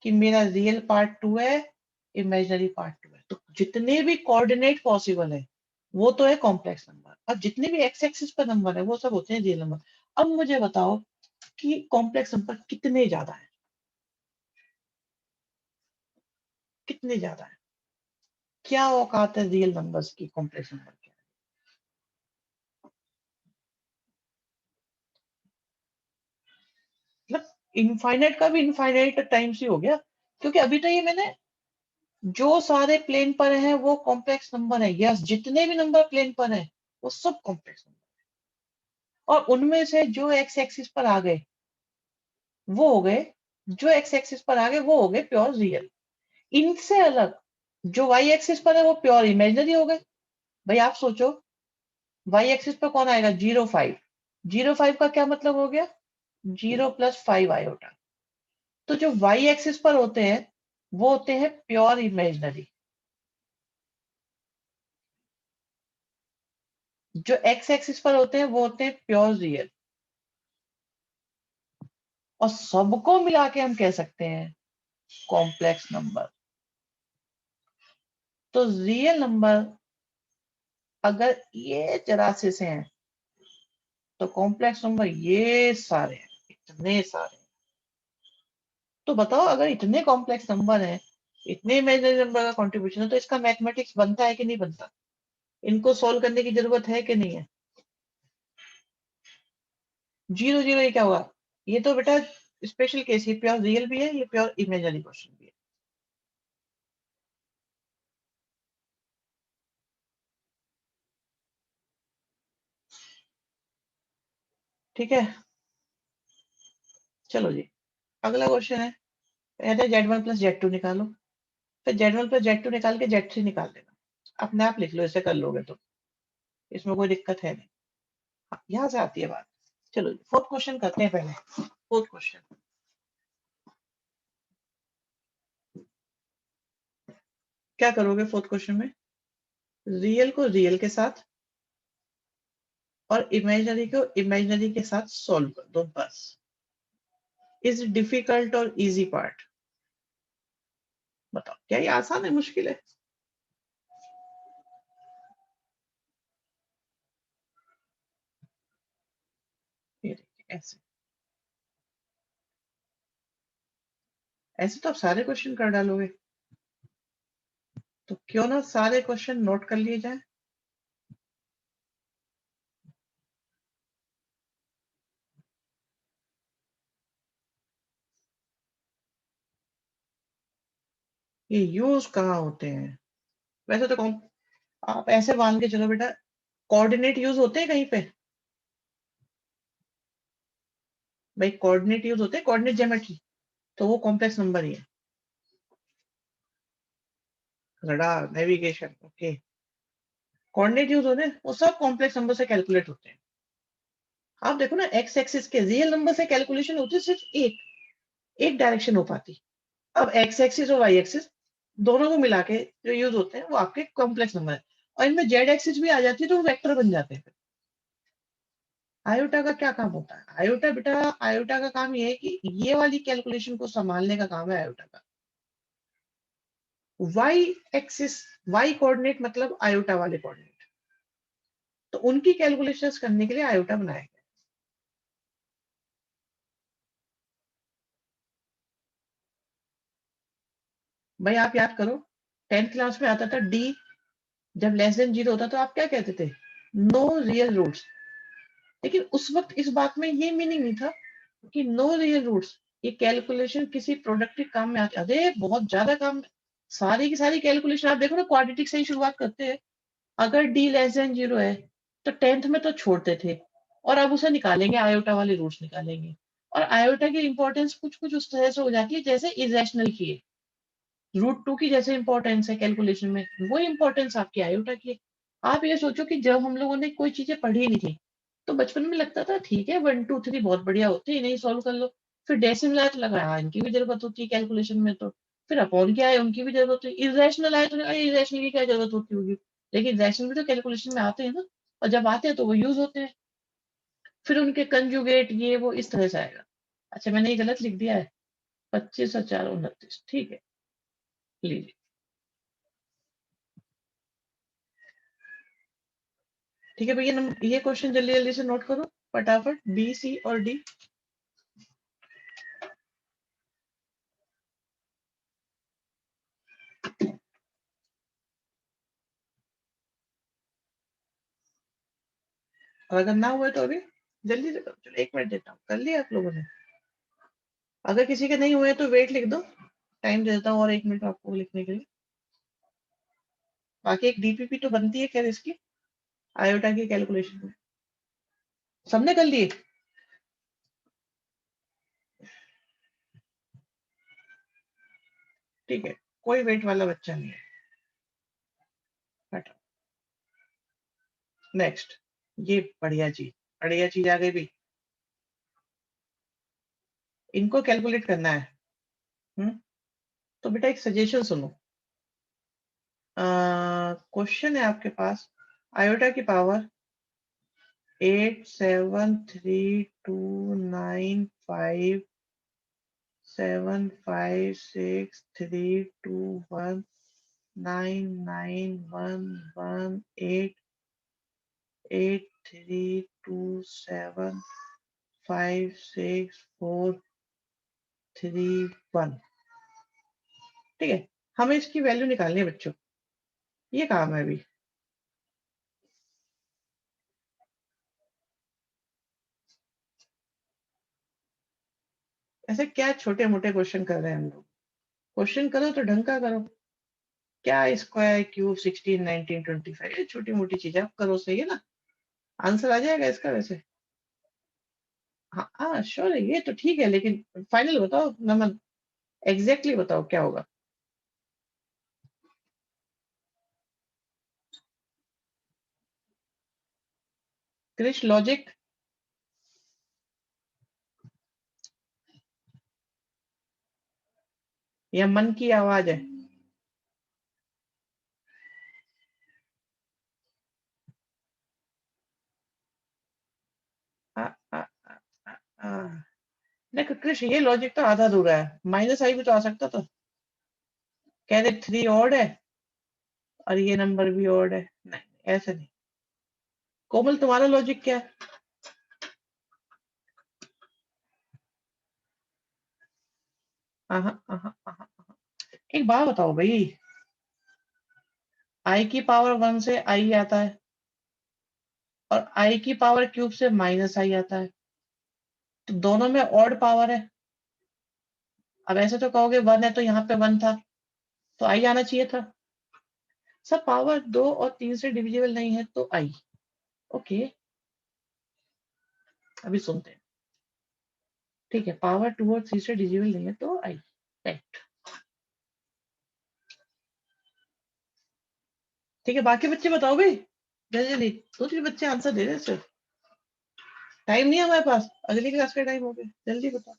कि मेरा रियल पार्ट 2 है, इमेजिनरी पार्ट 2 है। तो जितने भी कोऑर्डिनेट पॉसिबल है वो तो है कॉम्प्लेक्स नंबर, और जितने भी एक्स एक्सिस पर नंबर है वो सब होते हैं रियल नंबर। अब मुझे बताओ कि कॉम्प्लेक्स नंबर कितने ज्यादा है, कितने ज्यादा है, क्या औकात है रियल नंबर्स की कॉम्प्लेक्स नंबर की? मतलब इनफाइनाइट का भी इनफाइनाइट टाइम्स ही हो गया, क्योंकि अभी तो ये मैंने जो सारे प्लेन पर हैं वो कॉम्प्लेक्स नंबर है। यस, जितने भी नंबर प्लेन पर हैं वो सब कॉम्प्लेक्स नंबर, और उनमें से जो एक्स एक्सिस पर आ गए वो हो गए, जो एक्स एक्सिस पर आ गए वो हो गए प्योर रियल। इनसे अलग जो वाई एक्सिस पर है वो प्योर इमेजिनरी हो गए। भाई आप सोचो, वाई एक्सिस पर कौन आएगा? 0,5। 0,5 का क्या मतलब हो गया? 0+5 आयोटा। तो जो वाई एक्सिस पर होते हैं वो होते हैं प्योर इमेजिनरी, जो एक्स एक्सिस पर होते हैं वो होते हैं प्योर रियल, और सबको मिला के हम कह सकते हैं कॉम्प्लेक्स नंबर। तो रियल नंबर अगर ये 84 से हैं तो कॉम्प्लेक्स नंबर ये सारे हैं, इतने सारे। तो बताओ, अगर इतने कॉम्प्लेक्स नंबर हैं, इतने इमेजिनरी नंबर का कंट्रीब्यूशन है, तो इसका मैथमेटिक्स बनता है कि नहीं बनता? इनको सॉल्व करने की जरूरत है कि नहीं है? 0, 0 ये क्या हुआ? ये तो बेटा स्पेशल केस, ये प्योर रियल भी है, ये प्योर इमेजिनरी क्वेश्चन भी है। ठीक है, चलो जी, अगला क्वेश्चन है, कहते हैं Z1+Z2 निकालो। फिर Z1+Z2 निकाल के Z3 निकाल देना, अपने आप लिख लो, इसे कर लोगे तो इसमें कोई दिक्कत है नहीं। हाँ, यहाँ से आती है बात। चलो फोर्थ क्वेश्चन करते हैं पहले। फोर्थ क्वेश्चन, क्या करोगे फोर्थ क्वेश्चन में? रियल को रियल के साथ और इमेजिनरी को इमेजिनरी के साथ सॉल्व कर दो, बस। इज डिफिकल्ट और इजी पार्ट, बताओ क्या ये आसान है मुश्किल है? ये देखिए, ऐसे ऐसे तो आप सारे क्वेश्चन कर डालोगे, तो क्यों ना सारे क्वेश्चन नोट कर लिए जाए। ये यूज कहाँ होते हैं? वैसे तो आप ऐसे मान के चलो बेटा, कोऑर्डिनेट यूज होते हैं कहीं पे? भाई कोऑर्डिनेट यूज होते हैं, कोऑर्डिनेट ज्योमेट्री, तो वो कॉम्प्लेक्स नंबर ही है। Radar, navigation, okay, coordinate use होते हैं, वो सब कॉम्प्लेक्स नंबर से कैलकुलेट होते हैं। आप देखो ना, एक्स एक्सिस के रियल नंबर से कैलकुलेशन होती है सिर्फ एक डायरेक्शन हो पाती। अब एक्स एक्सिस और वाई एक्सिस दोनों को मिला के जो यूज होते हैं वो आपके कॉम्प्लेक्स नंबर है, और इनमें जेड एक्सिस भी आ जाती है तो वो वेक्टर बन जाते हैं। आयोटा का क्या काम होता है? आयोटा बेटा, आयोटा का काम ये है कि ये वाली कैलकुलेशन को संभालने का काम है आयोटा का। वाई एक्सिस, वाई कोऑर्डिनेट मतलब आयोटा वाले कोऑर्डिनेट, तो उनकी कैलकुलेशंस करने के लिए आयोटा बनाया गया। भाई आप याद करो, 10th क्लास में आता था डी, जब लेस देन 0 होता तो आप क्या कहते थे? No real roots. लेकिन उस वक्त इस बात में ये मीनिंग नहीं था कि नो रियल रूट्स, ये कैलकुलेशन किसी प्रोडक्टिव काम में आती, अरे बहुत ज्यादा काम, सारी की सारी कैलकुलेशन आप देखो ना, क्वाड्रेटिक से ही शुरुआत करते हैं। अगर डी लेस देन 0 है तो 10th में तो छोड़ते थे, और अब उसे निकालेंगे, आयोटा वाले रूट्स निकालेंगे। और आयोटा की इंपॉर्टेंस कुछ कुछ उस तरह से हो जाती है जैसे इरेशनल की है। √2 की जैसे इंपॉर्टेंस है कैलकुलेशन में, वो इंपॉर्टेंस आपकी आयोटा की है। आप ये सोचो कि जब हम लोगों ने कोई चीजें पढ़ी नहीं थी तो बचपन में लगता था ठीक है 1 2 3 बहुत बढ़िया होते हैं, इन्हें सोल्व कर लो। फिर डेसिमल आए तो लगा हाँ इनकी भी जरूरत होती है कैलकुलेशन में, तो फिर अपॉन के आए उनकी भी जरूरत होती है, इरेशनल आए तो इरेशनल की क्या जरूरत होती होगी, लेकिन रैशनल भी तो कैलकुलेशन में आते हैं ना, और जब आते हैं तो वो यूज होते हैं। फिर उनके कंजुगेट ये वो इस तरह से आएगा। अच्छा मैंने ये गलत लिख दिया है, 25 और 4 29, ठीक है लीजिए। ठीक है भैया, ये क्वेश्चन जल्दी जल्दी से नोट करो फटाफट, बी सी और डी। और अगर ना हुए तो अभी जल्दी से करो, चलो 1 मिनट देता हूँ, कर लिया आप लोगों ने? अगर किसी के नहीं हुए तो वेट लिख दो, टाइम दे देता हूँ और 1 मिनट आपको लिखने के लिए। बाकी एक डीपीपी तो बनती है खैर इसकी, आयोटा की कैलकुलेशन में। सबने कर लिए? ठीक है, कोई वेट वाला बच्चा नहीं है। हटो, नेक्स्ट। ये बढ़िया चीज आ गई भी, इनको कैलकुलेट करना है। तो बेटा एक सजेशन सुनो, क्वेश्चन है आपके पास, आयोटा की पावर 873291188832756431। ठीक है, हमें इसकी वैल्यू निकालनी है बच्चों, ये काम है अभी। ऐसे क्या छोटे मोटे क्वेश्चन कर रहे हैं हम लोग, क्वेश्चन करो तो ढंग का करो। क्या स्क्वायर क्यूब 16 19 25, ये छोटी मोटी चीजें आप करो, सही है ना? आंसर आ जाएगा इसका वैसे। हाँ हाँ श्योर है, ये तो ठीक है, लेकिन फाइनल बताओ नमन, एग्जैक्टली बताओ क्या होगा। क्रिश लॉजिक, या मन की आवाज है? आ, आ, आ, आ, आ। देखो क्रिश, ये लॉजिक तो आधा अधूरा है, माइनस आई भी तो आ सकता था। कह रहे 3 ऑड है और ये नंबर भी ऑड है, नहीं ऐसे नहीं। कोमल तुम्हारा लॉजिक क्या है? आहा, आहा, आहा, आहा। एक बात बताओ भाई, आई की पावर 1 से आई आता है और आई की पावर क्यूब से माइनस आई आता है, तो दोनों में ऑड पावर है। अब ऐसे तो कहोगे 1 है तो यहाँ पे 1 था, तो आई आना चाहिए था। सब पावर 2 और 3 से डिविजिबल नहीं है तो आई। ओके, अभी सुनते हैं। ठीक है, पावर 2 और 3 से डिविजिबल नहीं है तो आई, राइट। ठीक है, बाकी बच्चे बताओ भाई, जल्दी जल्दी, 2 3 बच्चे आंसर दे रहे हैं सिर्फ, टाइम नहीं है हमारे पास, अगली क्लास का टाइम हो गया, जल्दी बताओ।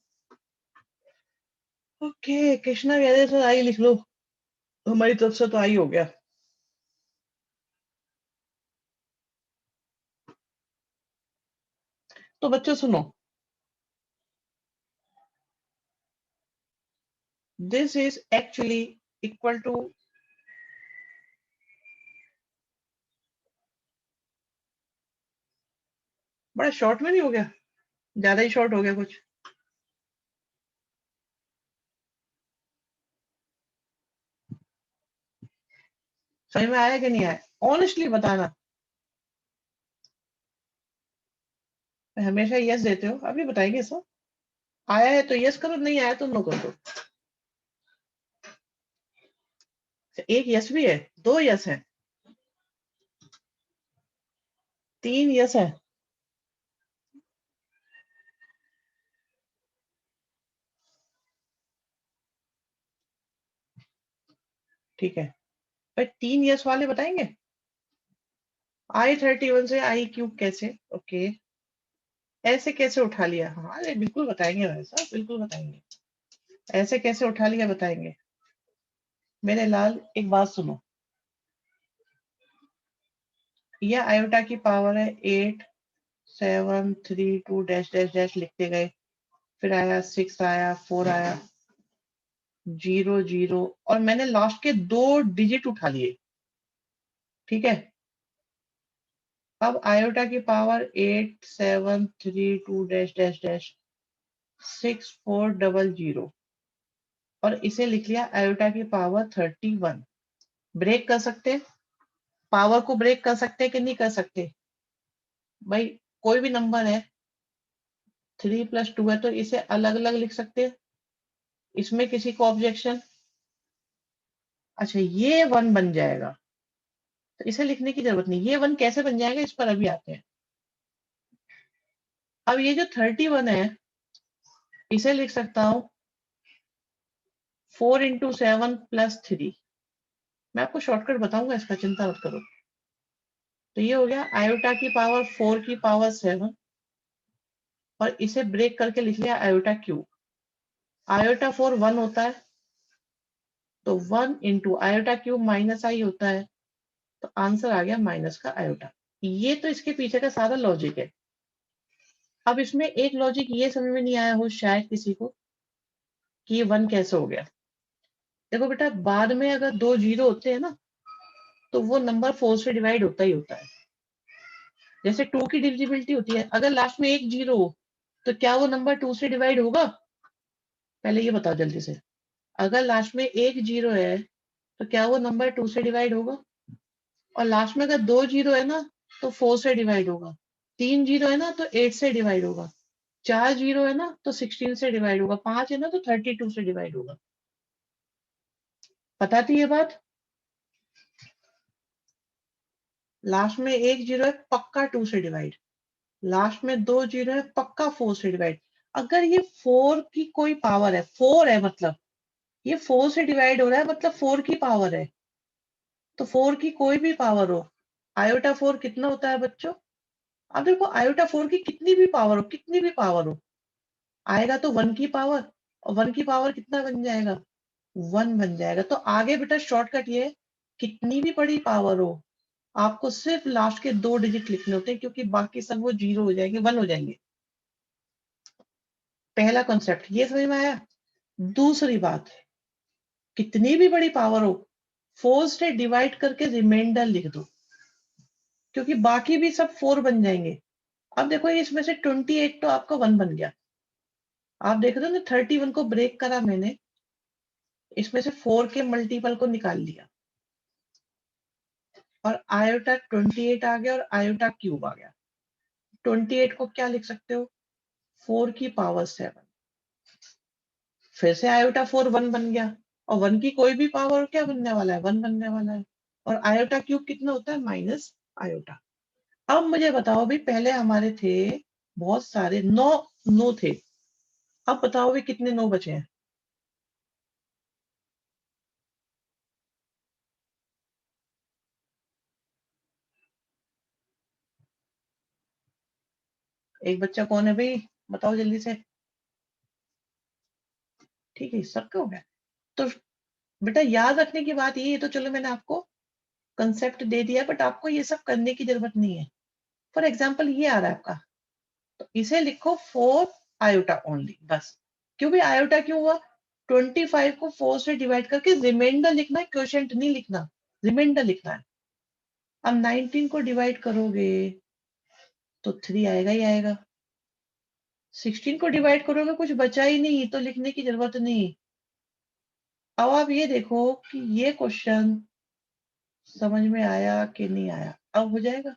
ओके, कृष्णा कह रहे सर आई लिख लो, हमारी तरफ से तो आई हो गया। तो बच्चों सुनो, this is actually equal to, बड़ा शॉर्ट में नहीं हो गया? ज्यादा ही शॉर्ट हो गया कुछ? समझ में आया कि नहीं आया, ऑनेस्टली बताना। हमेशा यस देते हो, अभी बताएंगे सब। आया है तो यस करो, नहीं आया तो नो कर दो। एक यस भी है, 2 यस है, 3 यस है। ठीक है भाई, 3 यस वाले बताएंगे। I31 से I³ कैसे, ओके ऐसे कैसे उठा लिया, हाँ अरे बिल्कुल बताएंगे भाई साहब, बिल्कुल बताएंगे। ऐसे कैसे उठा लिया बताएंगे। मेरे लाल एक बात सुनो, ये आयोटा की पावर है 8 7 3 2 डैश डैश डैश लिखते गए, फिर आया 6 आया 4 आया 0 0 और मैंने लास्ट के 2 डिजिट उठा लिए। ठीक है, अब आयोटा की पावर 8 7 3 2 डैश डैश डैश 6 4 0 0 और इसे लिख लिया आयोटा की पावर 31। ब्रेक कर सकते, पावर को ब्रेक कर सकते कि नहीं कर सकते भाई। कोई भी नंबर है 3 + 2 है तो इसे अलग अलग लिख सकते हैं, इसमें किसी को ऑब्जेक्शन। अच्छा ये 1 बन जाएगा तो इसे लिखने की जरूरत नहीं, ये 1 कैसे बन जाएगा इस पर अभी आते हैं। अब ये जो 31 है इसे लिख सकता हूं 4 × 7 + 3। मैं आपको शॉर्टकट बताऊंगा इसका, चिंता मत करो। तो ये हो गया आयोटा की पावर 4 की पावर 7 और इसे ब्रेक करके लिख लिया आयोटा³। आयोटा4 1 होता है तो 1 × आयोटा³ - होता है तो आंसर आ गया माइनस का आयोटा। ये तो इसके पीछे का सारा लॉजिक है। अब इसमें एक लॉजिक ये समझ में नहीं आया हो शायद किसी को कि ये 1 कैसे हो गया। देखो बेटा, बाद में अगर 2 0 होते हैं ना तो वो नंबर 4 से डिवाइड होता ही होता है। जैसे 2 की डिविजिबिलिटी होती है, अगर लास्ट में एक 0 हो तो क्या वो नंबर 2 से डिवाइड होगा? पहले ये बताओ जल्दी से। अगर लास्ट में एक 0 है तो क्या वो नंबर 2 से डिवाइड होगा? और लास्ट में अगर 2 0 है ना तो 4 से डिवाइड होगा, 3 0 है ना तो 8 से डिवाइड होगा, 4 0 है ना तो 16 से डिवाइड होगा, 5 है ना तो 32 से डिवाइड होगा। पता थी ये बात? लास्ट में एक 0 है पक्का 2 से डिवाइड, लास्ट में 2 0 है पक्का 4 से डिवाइड। अगर ये 4 की कोई पावर है, 4 है मतलब ये 4 से डिवाइड हो रहा है मतलब 4 की पावर है, तो 4 की कोई भी पावर हो, I/4 कितना होता है बच्चों? अब देखो I/4 की कितनी भी पावर हो, कितनी भी पावर हो, आएगा तो 1 की पावर, और 1 की पावर कितना बन जाएगा? 1 बन जाएगा। तो आगे बेटा शॉर्टकट ये है, कितनी भी बड़ी पावर हो आपको सिर्फ लास्ट के 2 डिजिट लिखने होते हैं, क्योंकि बाकी सब वो 0 हो जाएंगे, 1 हो जाएंगे। पहला कॉन्सेप्ट ये समझ में आया। दूसरी बात, कितनी भी बड़ी पावर हो 4 से डिवाइड करके रिमाइंडर लिख दो, क्योंकि बाकी भी सब 4 बन जाएंगे। अब देखो इसमें से 28 तो आपका 1 बन गया। आप देख रहे हो ना, 31 को ब्रेक करा मैंने, इसमें से 4 के मल्टीपल को निकाल लिया और I/28 आ गया और I/³ आ गया। 28 को क्या लिख सकते हो? 4 की पावर 7। फिर से I/4 1 बन गया, और 1 की कोई भी पावर क्या बनने वाला है? 1 बनने वाला है। और I/³ कितना होता है? Minus iota. अब मुझे बताओ भाई, पहले हमारे थे बहुत सारे 9 9 थे, अब बताओ भाई कितने 9 बचे हैं? एक बच्चा कौन है भाई, बताओ जल्दी से। ठीक है, सबका हो गया। तो बेटा याद रखने की बात ये तो चलो मैंने आपको कंसेप्ट दे दिया, बट आपको ये सब करने की जरूरत नहीं है। फॉर एग्जाम्पल ये आ रहा है आपका, तो इसे लिखो 4 ओनली, बस। क्यों भी आयोटा क्यों हुआ? 25 को 4 से डिवाइड करके रिमाइंडर लिखना है, क्वोशिएंट नहीं लिखना, रिमाइंडर लिखना है। अब 19 को डिवाइड करोगे तो 3 आएगा ही आएगा। 16 को डिवाइड करोगे कुछ बचा ही नहीं तो लिखने की जरूरत नहीं। अब आप ये देखो कि ये क्वेश्चन समझ में आया कि नहीं आया, अब हो जाएगा।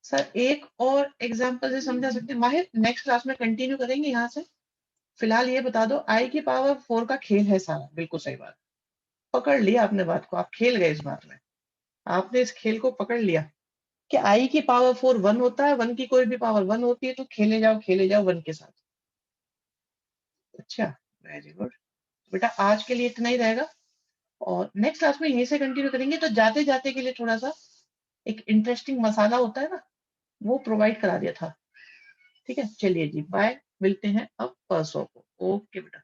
सर एक और एग्जांपल से समझा सकते हैं माहिर, नेक्स्ट क्लास में कंटिन्यू करेंगे यहाँ से। फिलहाल ये बता दो, आई की पावर 4 का खेल है सारा, बिल्कुल सही बात। पकड़ लिया आपने बात को, आप खेल गए इस बात में, आपने इस खेल को पकड़ लिया कि आई की पावर 4 1 होता है, 1 की कोई भी पावर 1 होती है, तो खेले जाओ 1 के साथ। अच्छा, वेरी गुड बेटा, आज के लिए इतना ही रहेगा और नेक्स्ट क्लास में यहीं से कंटिन्यू करेंगे। तो जाते जाते के लिए थोड़ा सा एक इंटरेस्टिंग मसाला होता है ना, वो प्रोवाइड करा दिया था। ठीक है, चलिए जी, बाय, मिलते हैं अब परसों को। ओके बेटा।